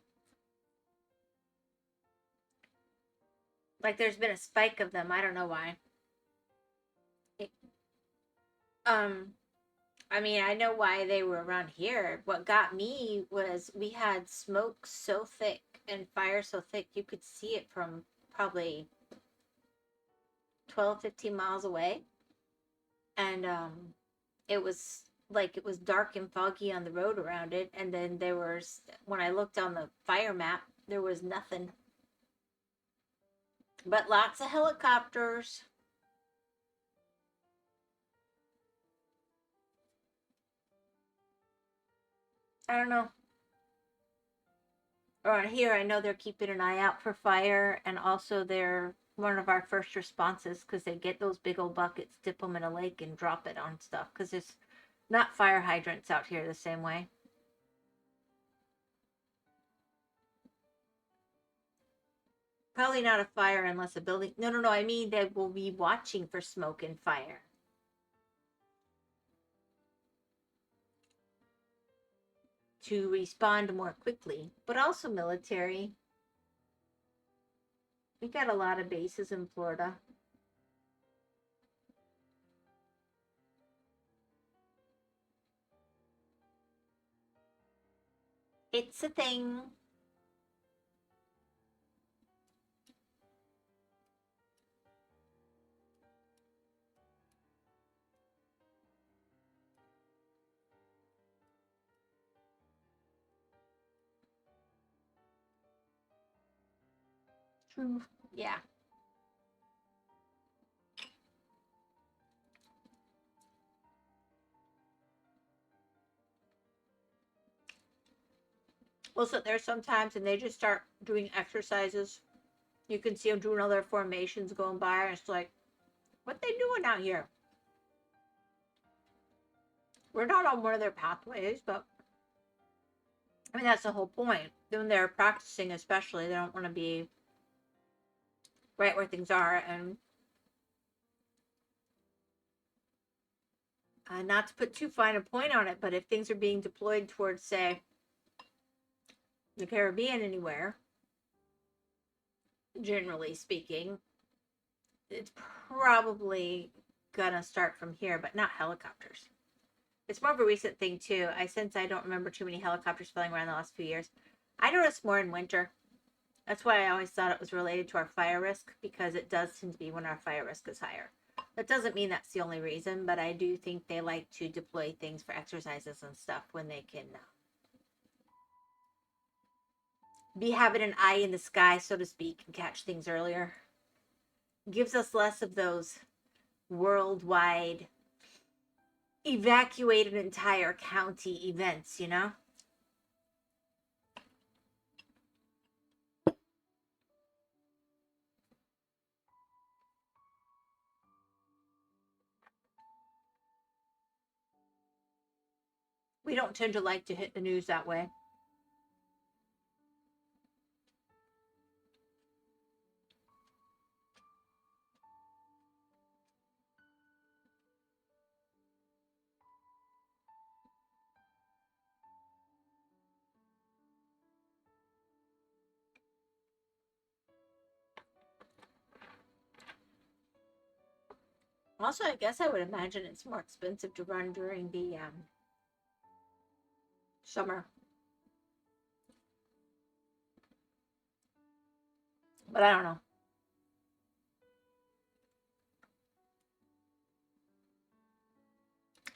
A: Like, there's been a spike of them. I don't know why. I mean, I know why they were around here. What got me was we had smoke so thick and fire so thick you could see it from probably 12, 15 miles away. And it was like it was dark and foggy on the road around it. And then there was, when I looked on the fire map, there was nothing. But lots of helicopters. I don't know. Around here, I know they're keeping an eye out for fire, and also they're one of our first responses because they get those big old buckets, dip them in a lake, and drop it on stuff because there's not fire hydrants out here the same way. Probably not a fire unless a building. No. I mean, they will be watching for smoke and fire. To respond more quickly, but also military. We got a lot of bases in Florida. It's a thing. True. Yeah. We'll sit there sometimes and they just start doing exercises. You can see them doing all their formations going by, and it's like, what they doing out here? We're not on one of their pathways, but I mean, that's the whole point. When they're practicing, especially, they don't want to be right where things are. And not to put too fine a point on it, but if things are being deployed towards, say, the Caribbean anywhere, generally speaking, it's probably gonna start from here, but not helicopters. It's more of a recent thing too. Since I don't remember too many helicopters flying around the last few years, I noticed more in winter. That's why I always thought it was related to our fire risk, because it does tend to be when our fire risk is higher. That doesn't mean that's the only reason, but I do think they like to deploy things for exercises and stuff when they can be having an eye in the sky, so to speak, and catch things earlier. Gives us less of those worldwide evacuate an entire county events, you know? We don't tend to like to hit the news that way. Also, I guess I would imagine it's more expensive to run during the summer. But I don't know.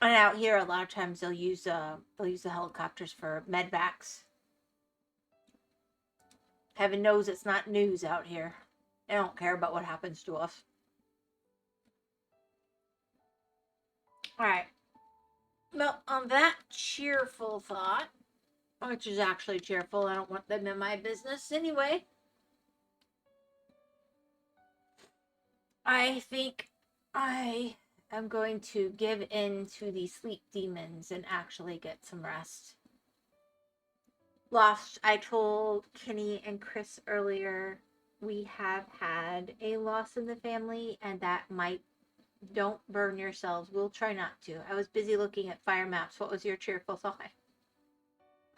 A: And out here, a lot of times they'll use the helicopters for medvacs. Heaven knows it's not news out here. They don't care about what happens to us. All right. Well, on that cheerful thought, which is actually cheerful, I don't want them in my business anyway. I think I am going to give in to the sleep demons and actually get some rest. I told Kenny and Chris earlier, we have had a loss in the family, and that might, don't burn yourselves. We'll try not to. I was busy looking at fire maps. What was your cheerful thought?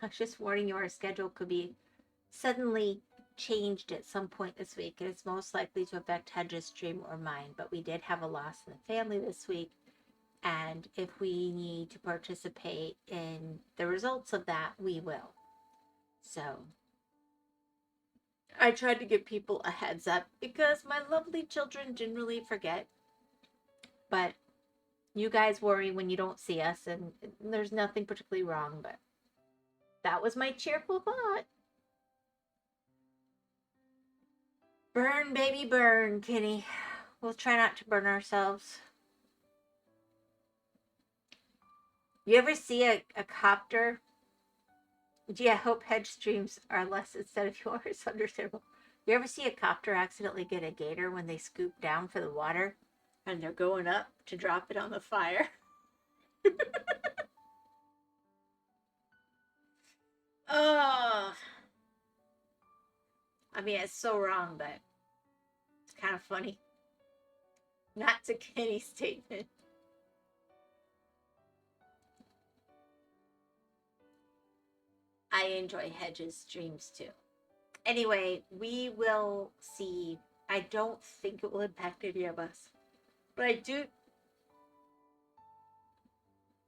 A: I was just warning you, our schedule could be suddenly changed at some point this week, and it's most likely to affect Hedge's stream or mine. But we did have a loss in the family this week, and if we need to participate in the results of that, we will. So I tried to give people a heads up because my lovely children generally forget. But you guys worry when you don't see us, and there's nothing particularly wrong, but that was my cheerful thought. Burn, baby, burn, Kenny. We'll try not to burn ourselves. You ever see a copter? Gee, I hope Hedge streams are less instead of yours. Understandable. You ever see a copter accidentally get a gator when they scoop down for the water and they're going up to drop it on the fire? Oh, I mean, it's so wrong, but it's kind of funny. Not to Kenny's statement. I enjoy Hedge's streams too. Anyway, we will see. I don't think it will impact any of us. But I do.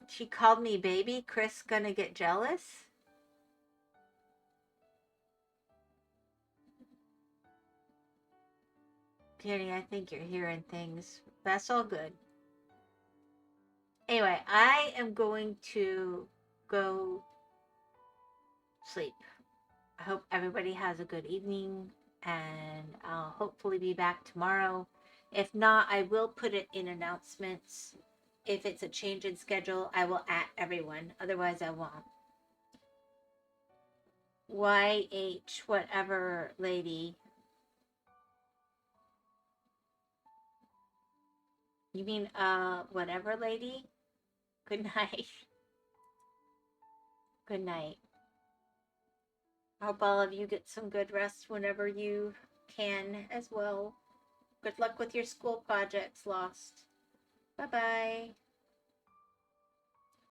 A: She called me baby. Chris gonna get jealous? Kenny, I think you're hearing things. That's all good. Anyway, I am going to go sleep. I hope everybody has a good evening, and I'll hopefully be back tomorrow. If not, I will put it in announcements. If it's a change in schedule, I will at everyone. Otherwise, I won't. YH, whatever, lady. You mean, whatever, lady? Good night. Good night. I hope all of you get some good rest whenever you can as well. Good luck with your school projects, Lost. Bye-bye.